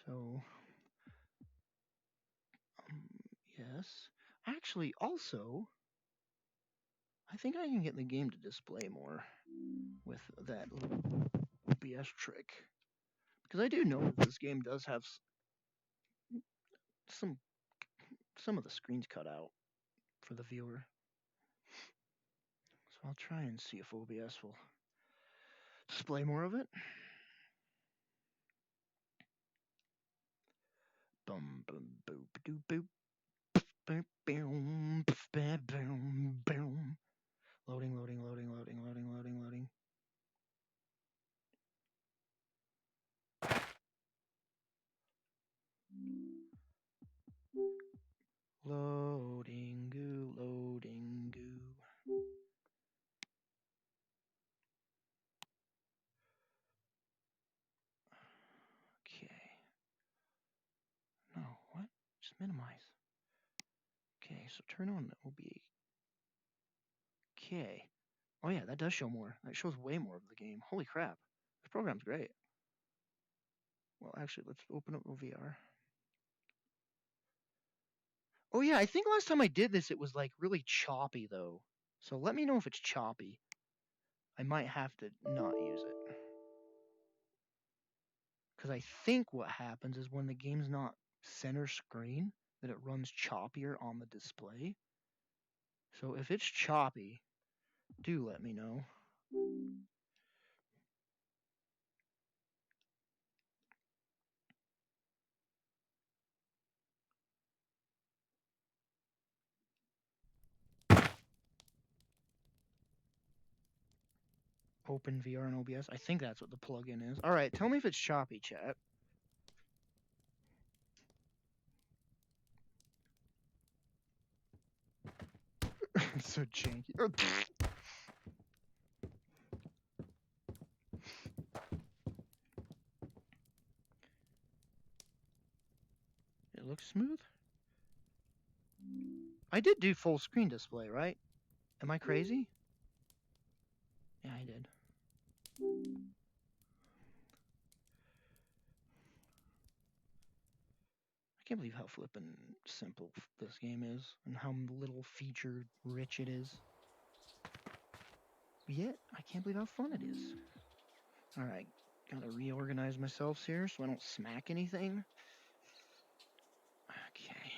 So, yes. Actually, also, I think I can get the game to display more with that little OBS trick. Because I do know that this game does have some of the screens cut out for the viewer. So I'll try and see if OBS will display more of it. Boom, boom, boop, doop, boop. Boom, boom, boom, boom. Loading, loading, loading, loading, loading, loading, loading. Loading goo, loading goo. Okay. No, what? Just minimize. Okay, so turn on the OBA. Okay. Oh yeah, that does show more. That shows way more of the game. Holy crap. This program's great. Well, actually, let's open up OVR. Oh yeah, I think last time I did this, it was like really choppy though. So let me know if it's choppy. I might have to not use it. Because I think what happens is when the game's not center screen, that it runs choppier on the display. So if it's choppy, do let me know. Open VR and OBS. I think that's what the plugin is. Alright, tell me if it's choppy, chat. It's so janky. It looks smooth. I did do full screen display, right? Am I crazy? Yeah, I did. I can't believe how flippin' simple this game is and how little feature rich it is. Yet, I can't believe how fun it is. Alright, gotta reorganize myself here so I don't smack anything. Okay,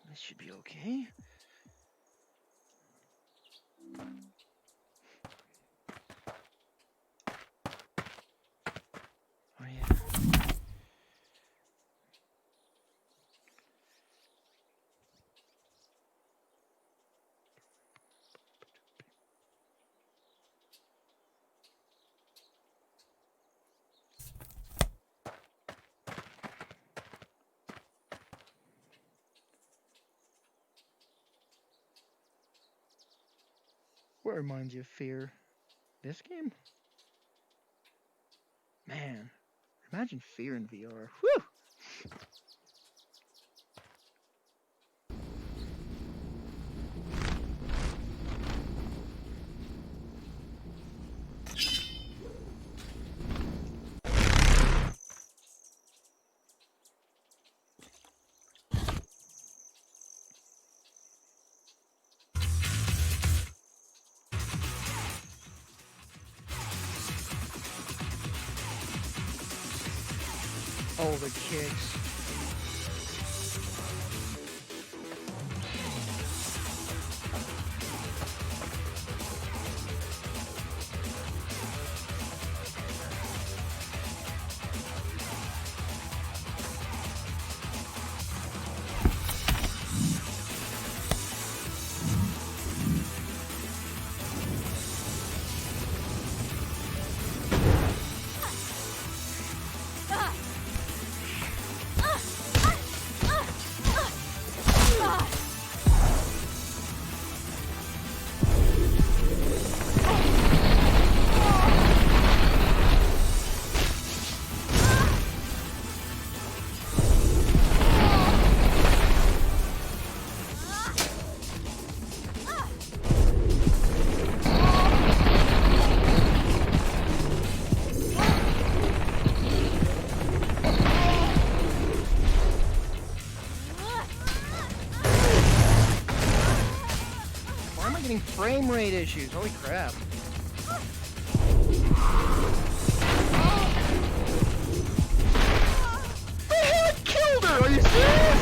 this should be okay. Oh yeah. What reminds you of Fear? This game? Man, imagine Fear in VR. Whew! Oh, the kicks. Frame rate issues, holy crap. I killed her, are you serious?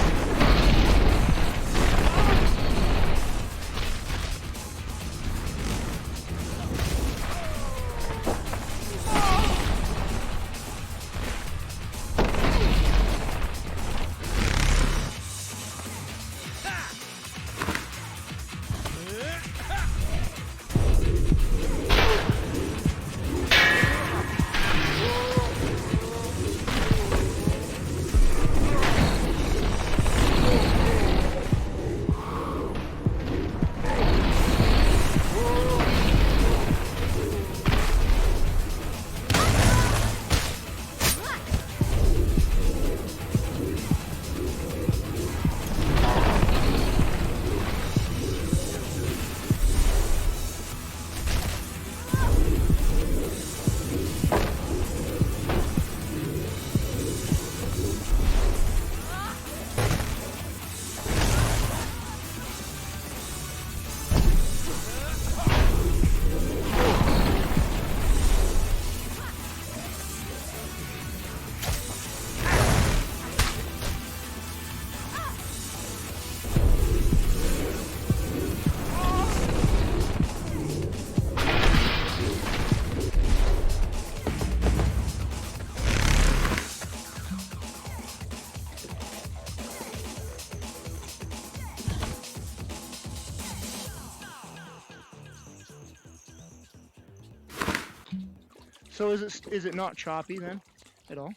So is it not choppy then, at all?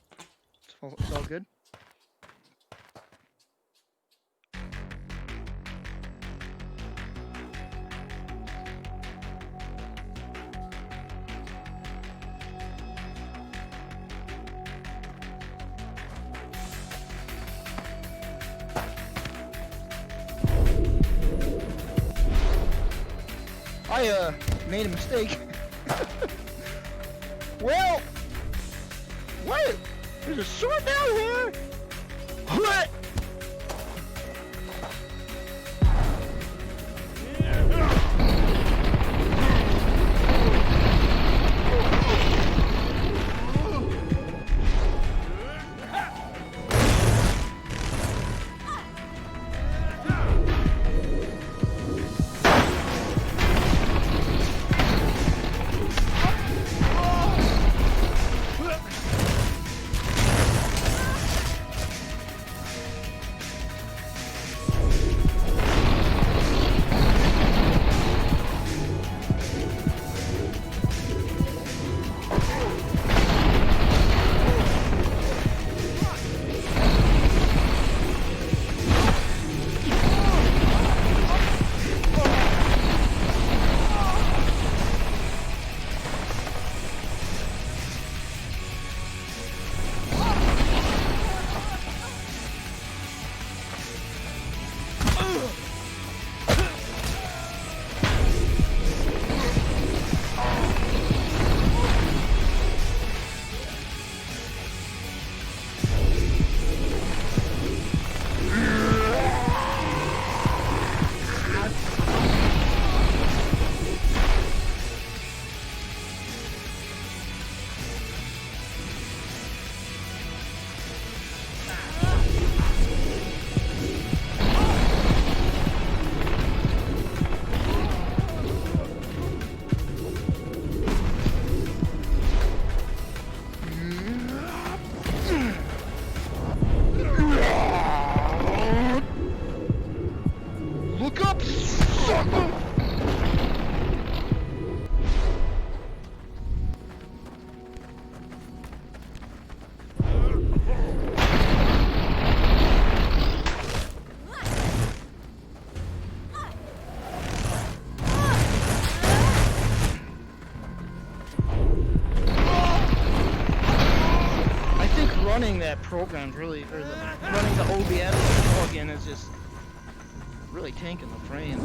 It's all good. I made a mistake. Well, what? There's a sword down here. What? Look up, sucker! I think running that program's really, or running the OBS plugin is just really tanking the frames.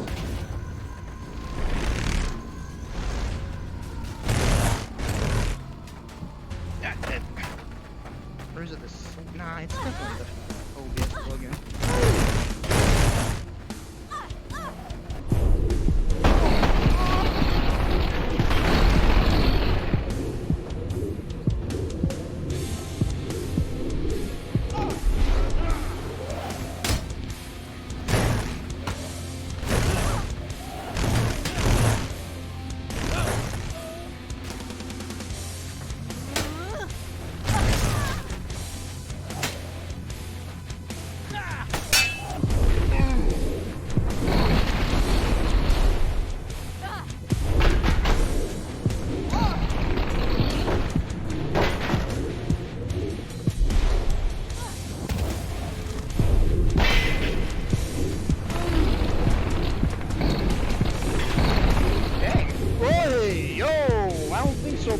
Or is it this? Nah, it's definitely the OBS plugin.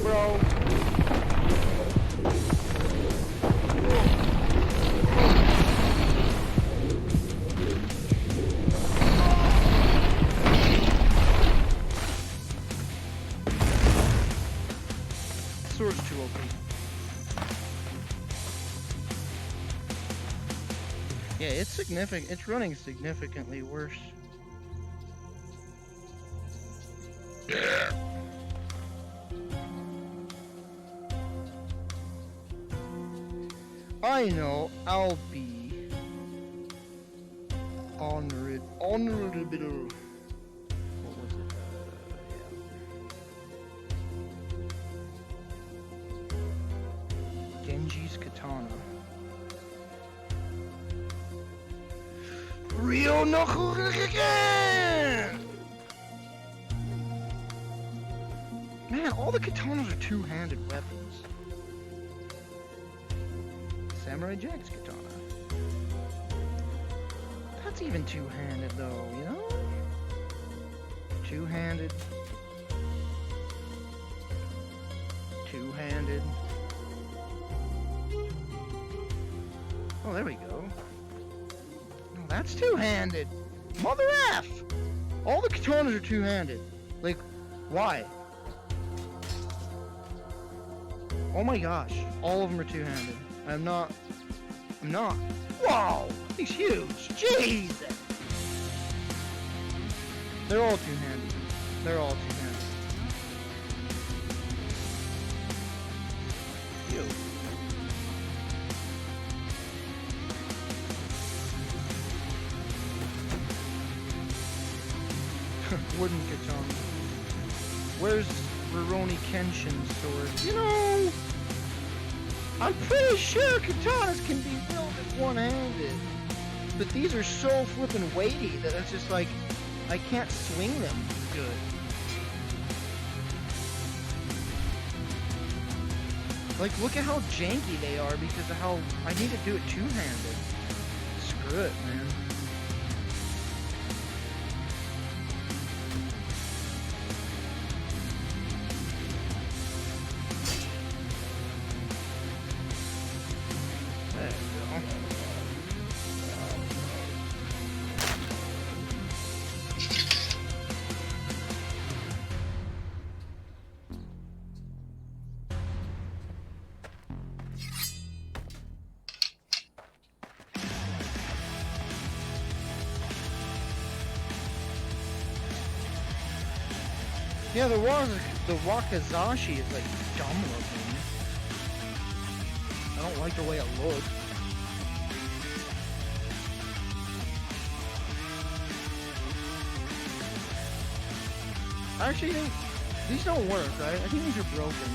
Bro. Sword's too OP. Yeah, it's significant. It's running significantly worse. I know I'll be honored. What was it? Yeah. Genji's katana. Real knuckle again. Man, all the katanas are two-handed weapons. Samurai Jack's katana. That's even two-handed though, you know? Two-handed. Two-handed. Oh, there we go. No, that's two-handed. Mother F! All the katanas are two-handed. Like, why? Oh my gosh, all of them are two-handed. I'm not. Whoa! He's huge! Jesus! They're all two-handed. They're all two-handed. Ew. Wooden katana. Where's Rurouni Kenshin's sword? You know, I'm pretty sure katanas can be wielded one-handed. But these are so flippin' weighty that it's just like, I can't swing them good. Like, look at how janky they are because of how I need to do it two-handed. Screw it, man. There we go. Yeah, the Wakizashi is like dumb looking. I don't like the way it looks. Actually, these don't work, right? I think these are broken.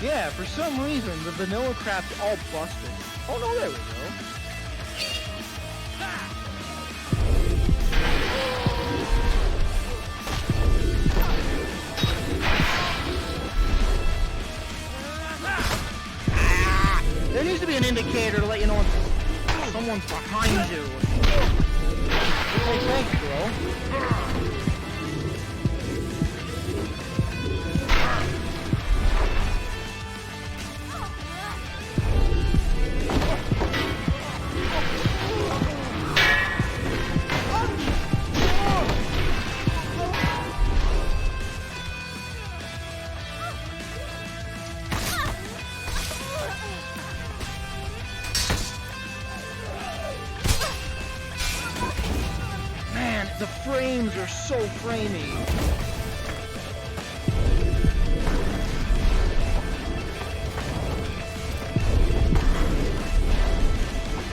Yeah, for some reason, the vanilla crap's all busted. Oh no, there we go. There needs to be an indicator to let you know when someone's behind you. Hey, thanks, bro. The frames are so framey.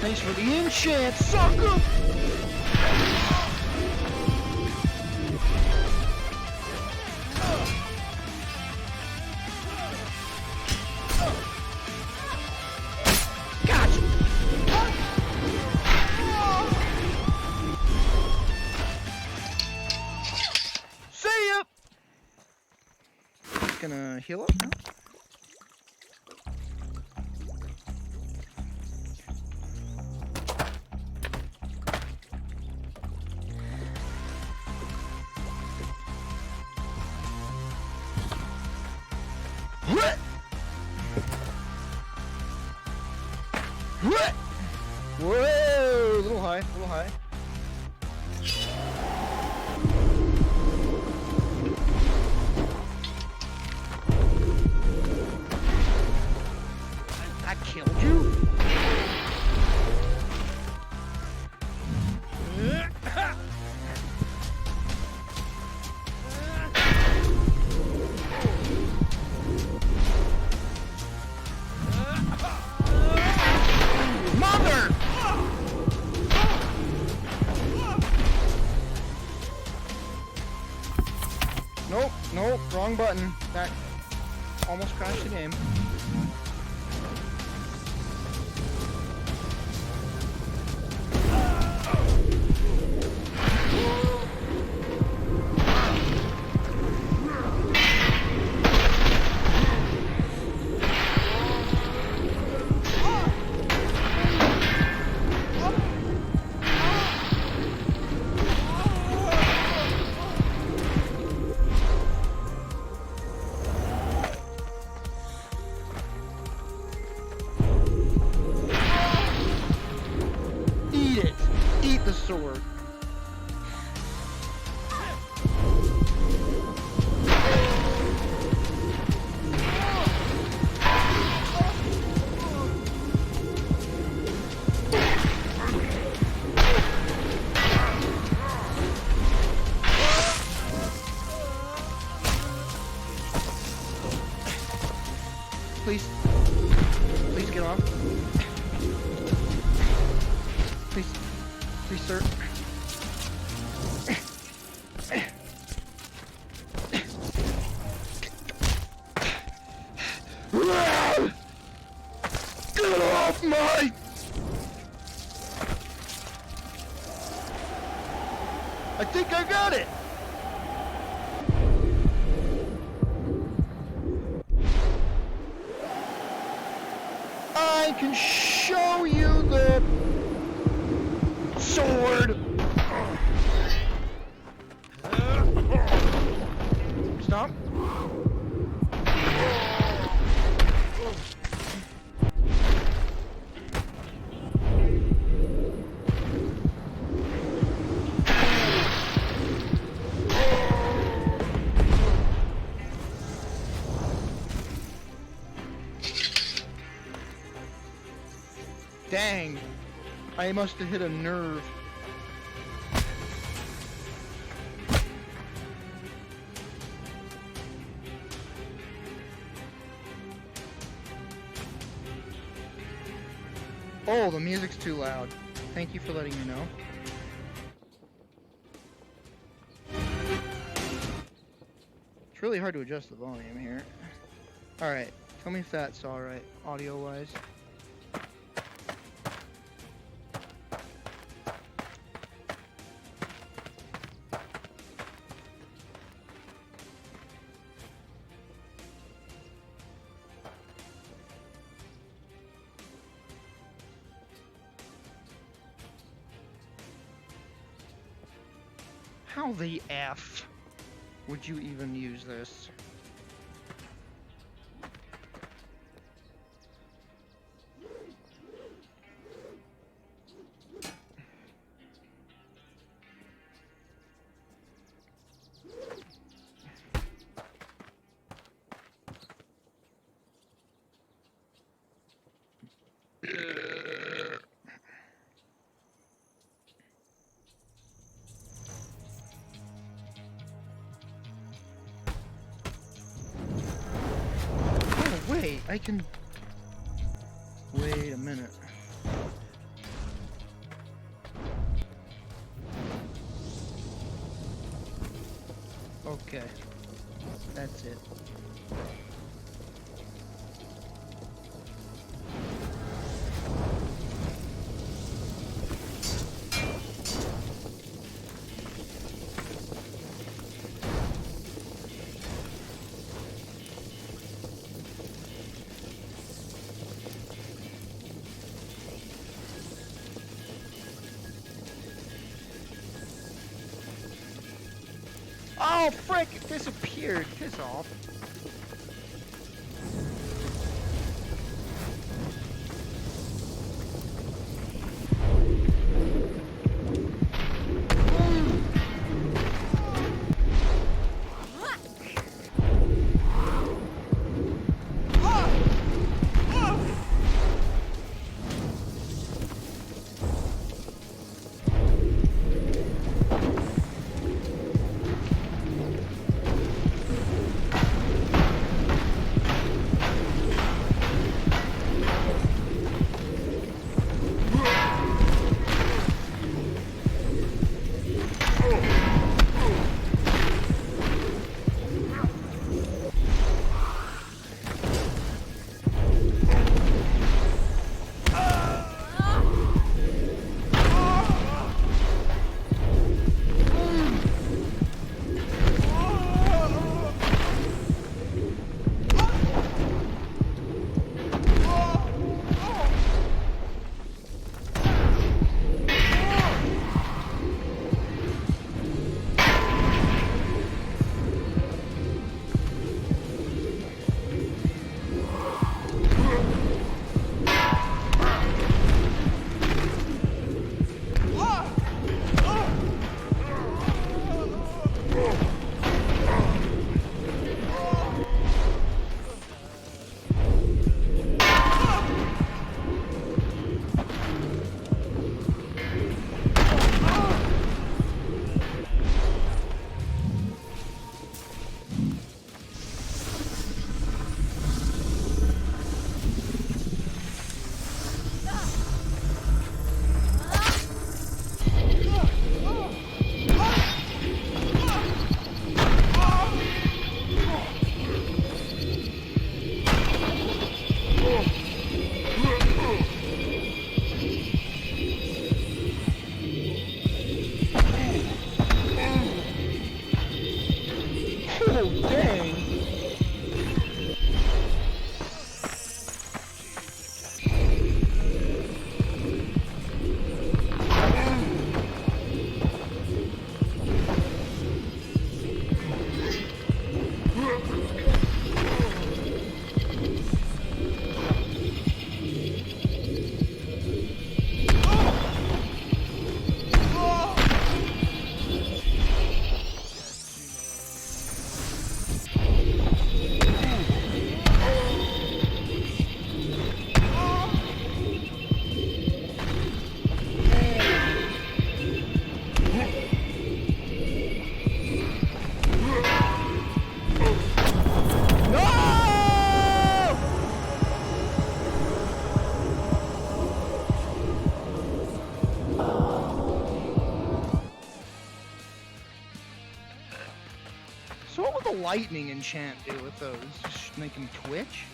Thanks for the enchant, sucker! Gonna heal up now. Whoa, a little high, a little high. I killed you? Mother! Nope, nope, wrong button. That almost crashed the game. the sword. Please. Please get off. Please. Please, sir. Get off my... I think I got it! I can show you the sword. Stop. Dang, I must have hit a nerve. Oh, the music's too loud. Thank you for letting me know. It's really hard to adjust the volume here. Alright, tell me if that's alright, audio-wise. How the F would you even use this? Wait, I can... Wait a minute. Okay. That's it. Oh, frick! It disappeared. Piss off. the lightning enchant do with those? Just make them twitch?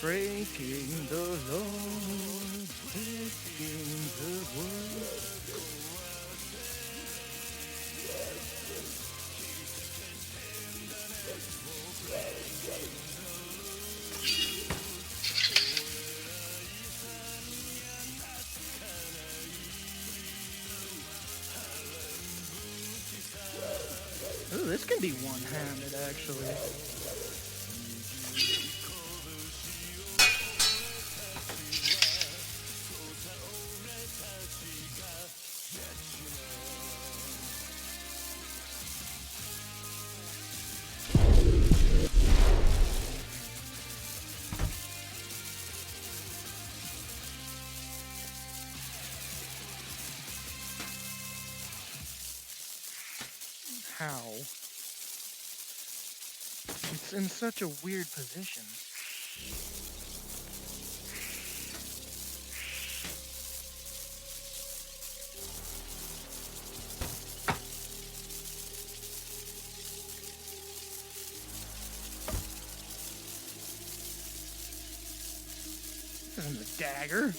Breaking the law, breaking the world. Ooh, this can be one-handed, actually. How? It's in such a weird position. This isn't a dagger.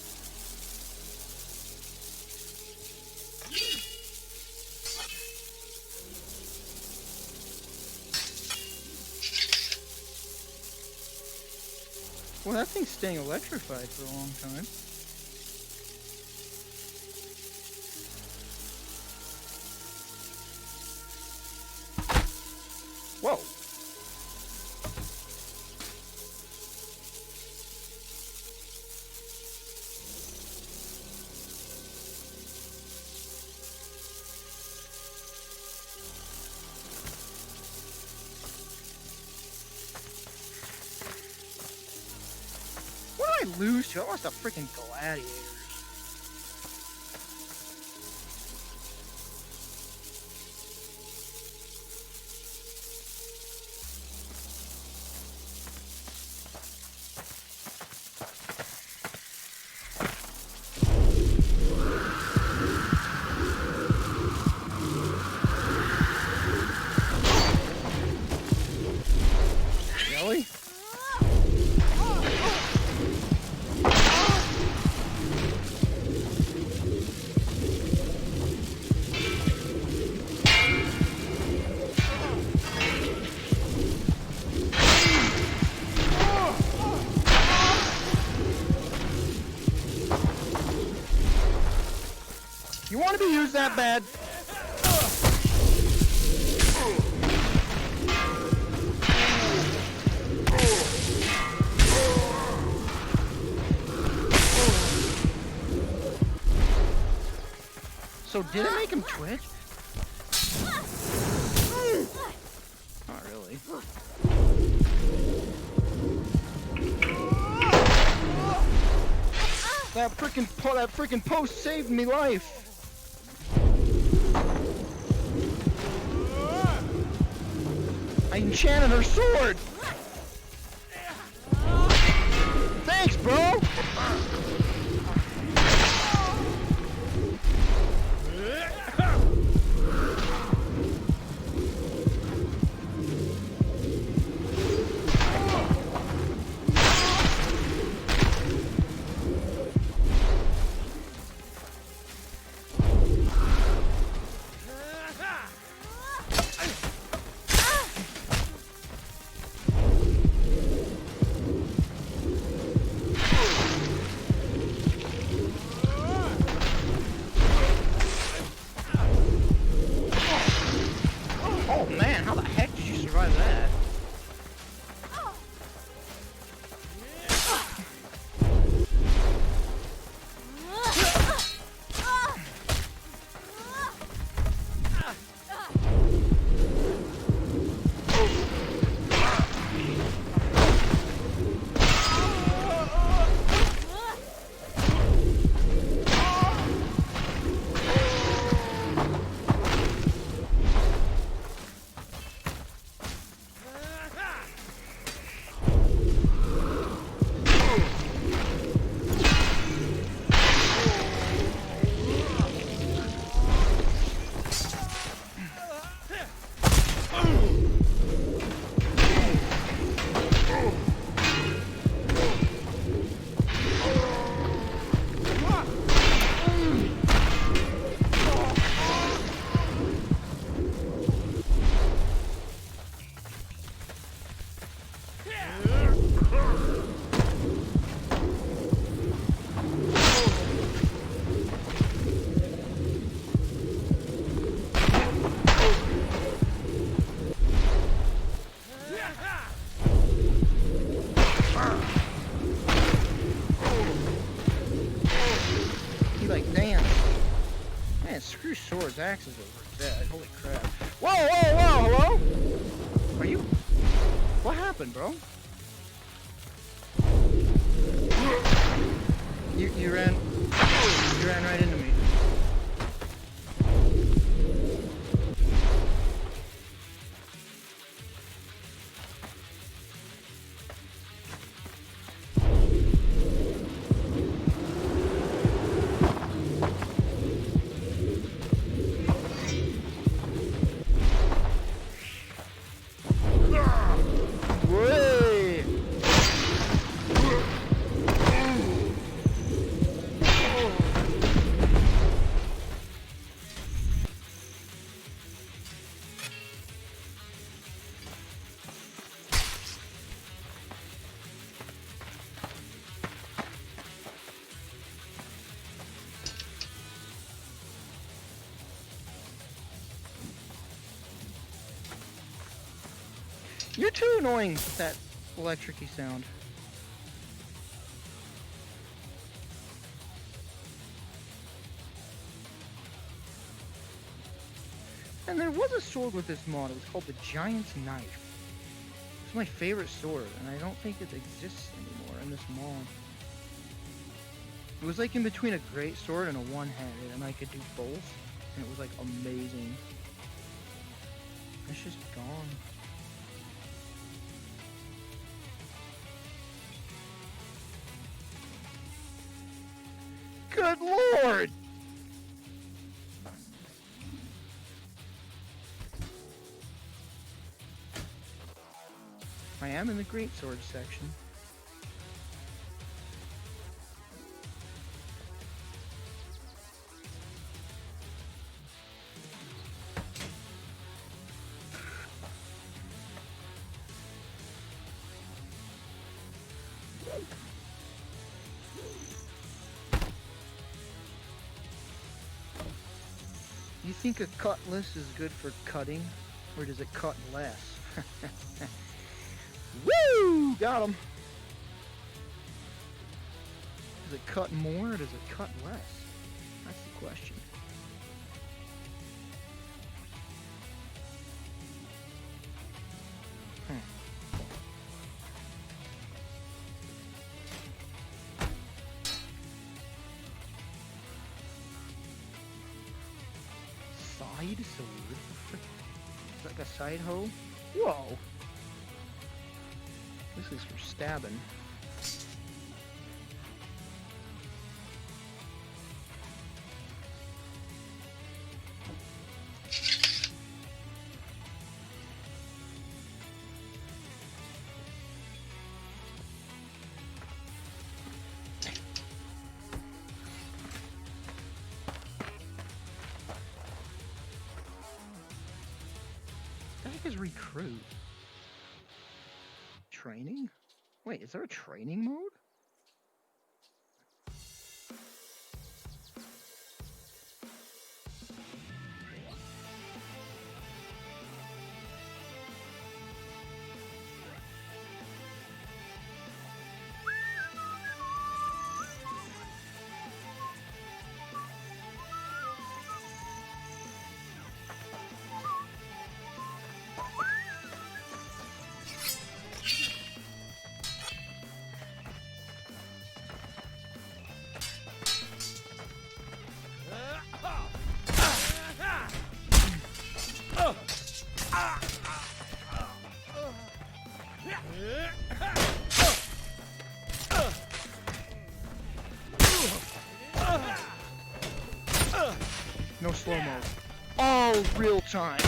Well, that thing's staying electrified for a long time. Whoa! What did I lose to? I lost a freaking gladiator. Really? You want to be used that bad? So did it make him twitch? Not really. That freaking post saved me life. I enchanted her sword. Thanks, bro. threw swords, axes over his head. Holy crap. Whoa, whoa, whoa, hello? Are you... What happened, bro? You ran right into me. You're too annoying with that electric-y sound. And there was a sword with this mod. It was called the Giant's Knife. It's my favorite sword, and I don't think it exists anymore in this mod. It was like in between a great sword and a one-handed, and I could do both, and it was like amazing. It's just gone. Good lord! I am in the greatsword section. You think a cutlass is good for cutting, or does it cut less? Woo! Got him! Does it cut more, or does it cut less? That's the question. Side sword? It's like a side hoe? Whoa! This is for stabbing. What the heck is recruit? Training? Wait, is there a training mode? No slow-mo. All real time.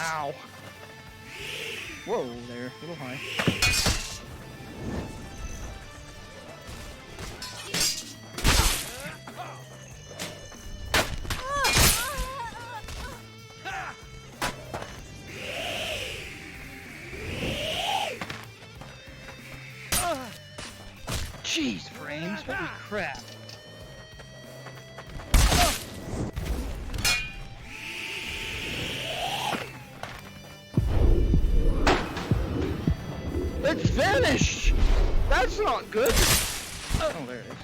Ow. Whoa, there. A little high. Jeez, frames. Holy crap. It's finished! That's not good! Oh, there it is.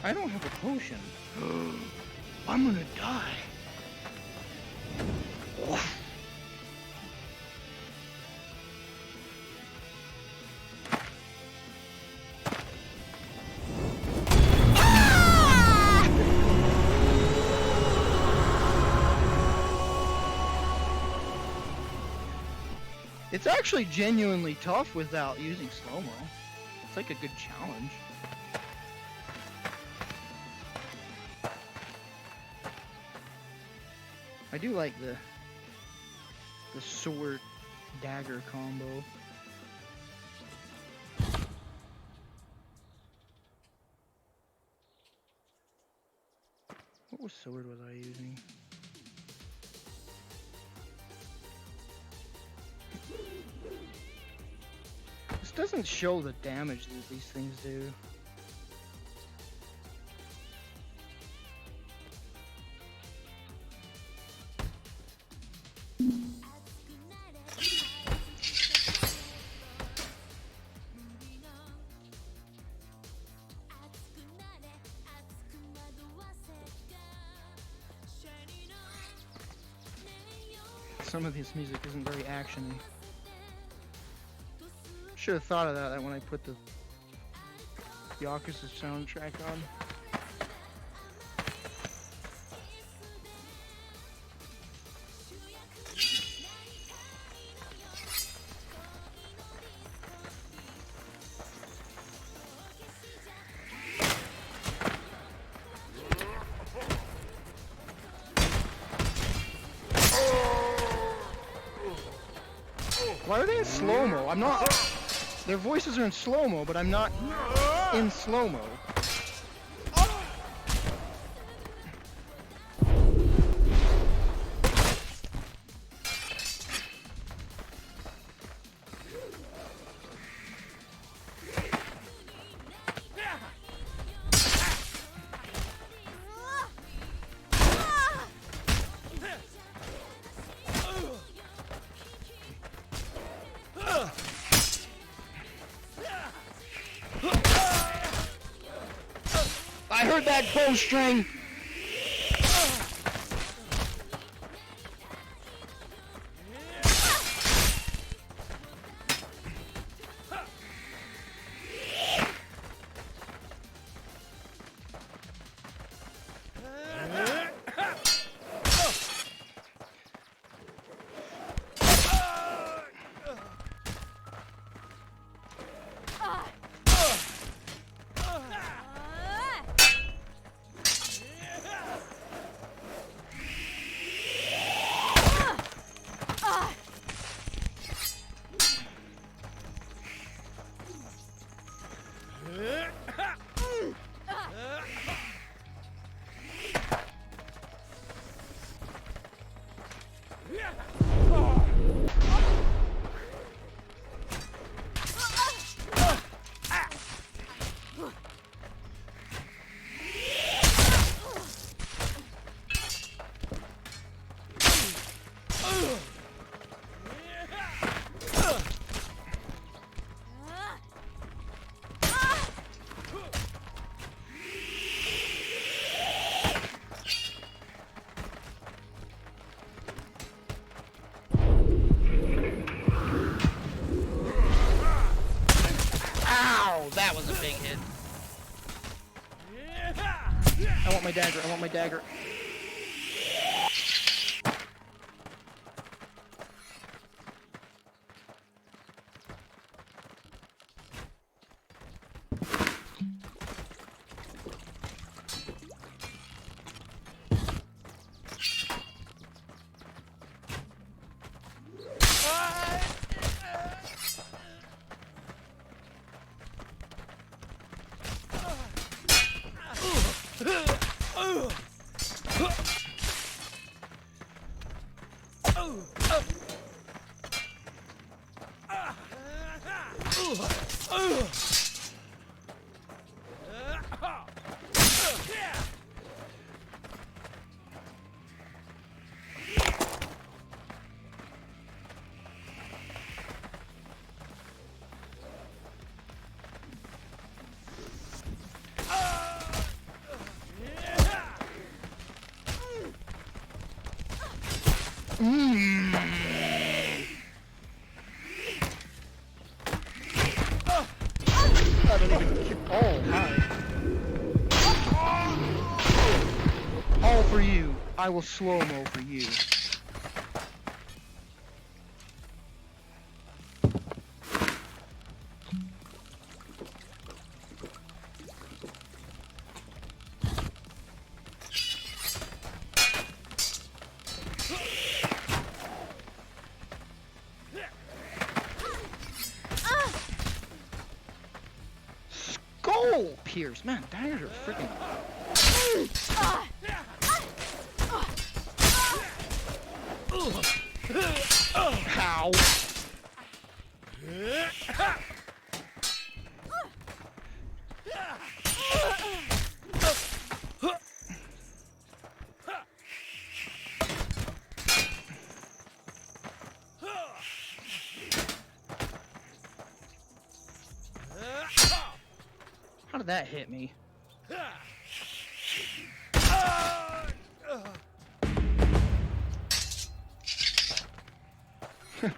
I don't have a potion. I'm gonna die. It's actually genuinely tough without using slow-mo. It's like a good challenge. I do like the sword dagger combo. What sword was I using? This doesn't show the damage that these things do. Some of this music isn't very actiony. Should have thought of that when I put the Yakuza soundtrack on. Why are they in slow-mo? I'm not... Their voices are in slow-mo, but I'm not in slow-mo. I heard that bowstring! That was a big hit. I want my dagger, I want my dagger. I don't even kill. Oh, hi. All for you. I will slow-mo for you. Skull pierce, man, daggers are freaking. Ow. How did that hit me?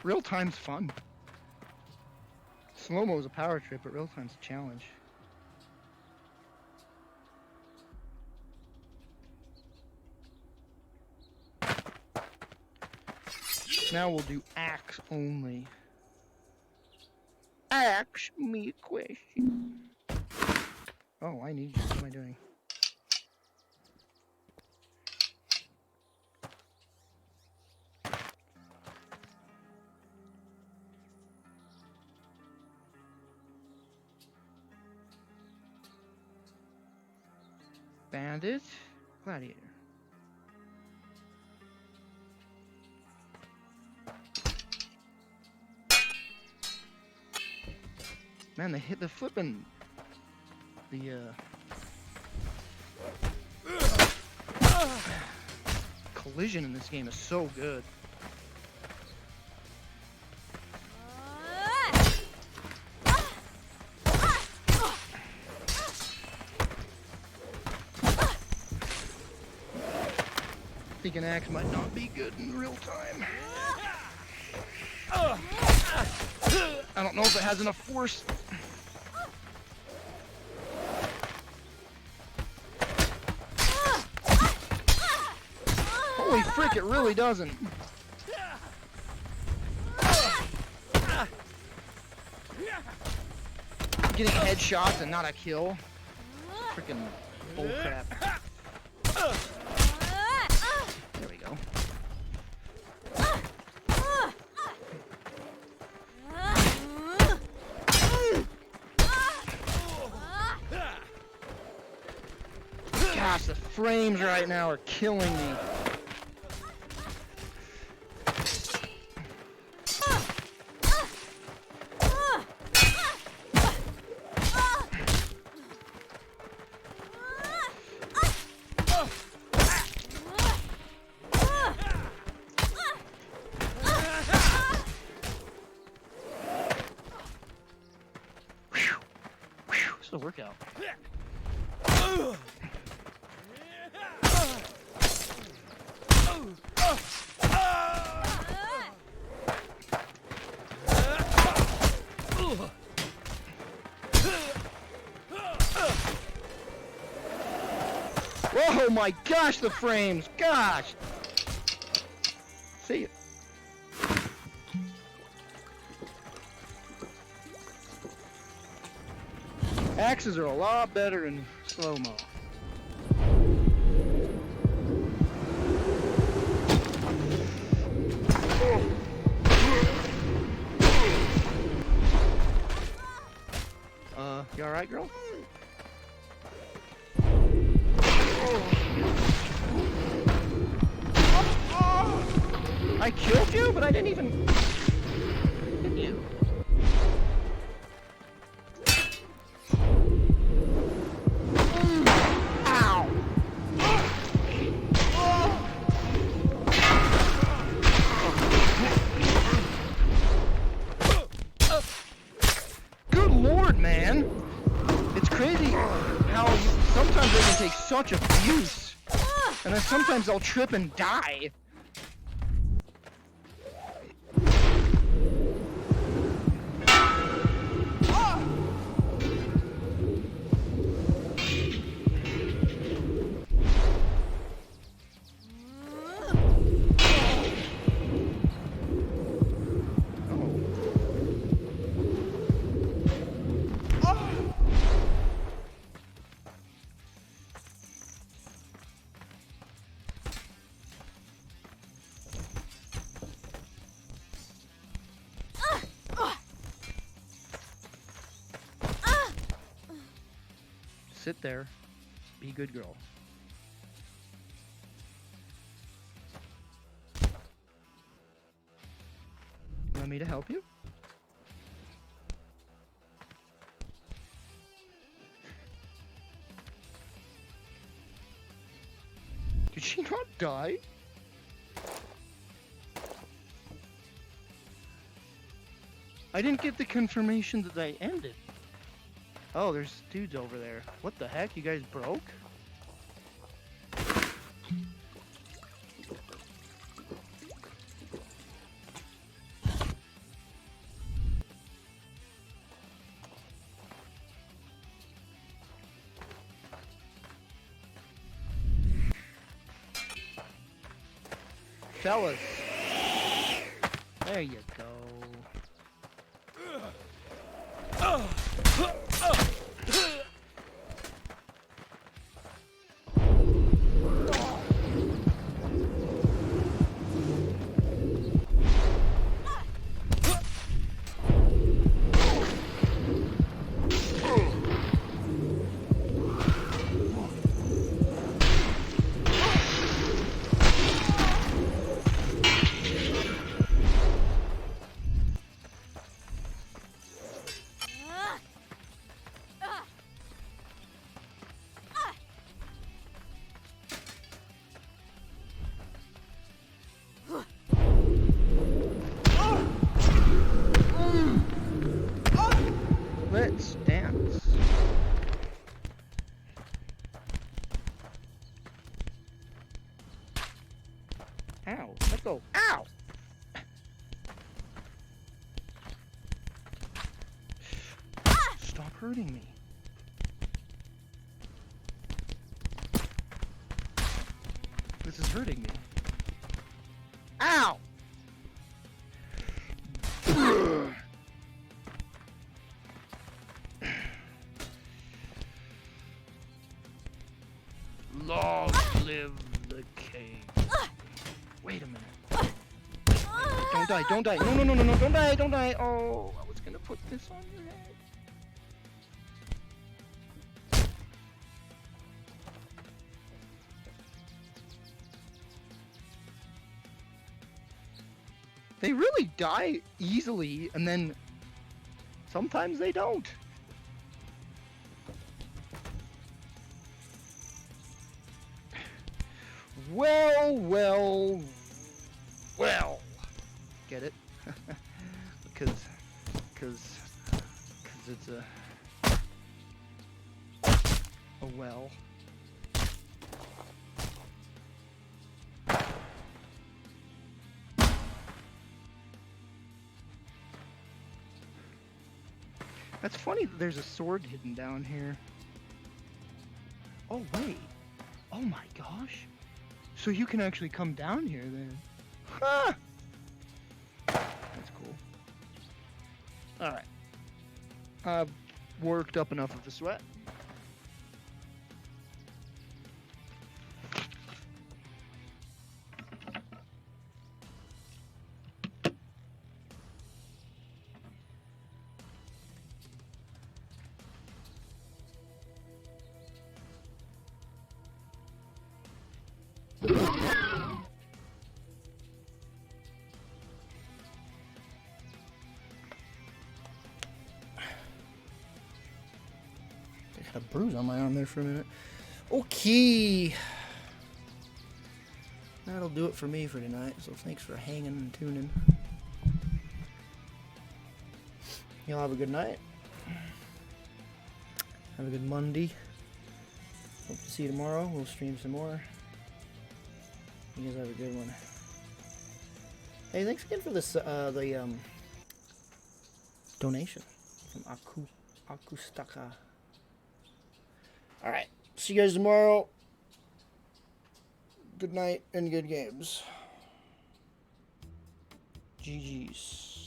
Real time's fun. Slow-mo is a power trip, but real time's a challenge. Now we'll do axe only. Ask me a question. Oh, I need you. What am I doing? Bandit, gladiator. Man, they hit the flipping collision in this game is so good. I think an axe might not be good in real time. I don't know if it has enough force. Holy frick, it really doesn't. Getting headshots and not a kill. Freaking bullcrap. There we go. Gosh, the frames right now are killing me. This is a workout. Oh my gosh, the frames! Gosh! See it. Axes are a lot better in slow-mo. You alright, girl? I killed you, but I didn't even hit you. sword, man. It's crazy how sometimes they can take such abuse, and then sometimes they'll trip and die. Sit there. Be a good girl. Want me to help you? Did she not die? I didn't get the confirmation that I ended. Oh, there's dudes over there. What the heck? You guys broke? Fellas. There you go. Let's dance. Ow. Let go. Ow! Stop hurting me. This is hurting me. Ow! Long live the king. Wait a minute. Don't die, don't die. No, no, no, no, no, don't die, don't die. Oh, I was gonna put this on your head. They really die easily, and then sometimes they don't. Well, well, well. Get it? Because it's a well. That's funny that there's a sword hidden down here. Oh, wait. Oh my gosh. So you can actually come down here then. Huh! That's cool. Alright. I've worked up enough of the sweat. I got a bruise on my arm there for a minute. Okay. That'll do it for me for tonight, so thanks for hanging and tuning. Y'all have a good night. Have a good Monday. Hope to see you tomorrow. We'll stream some more. You guys have a good one. Hey, thanks again for this, donation from Akustaka. Alright, see you guys tomorrow. Good night and good games. GG's.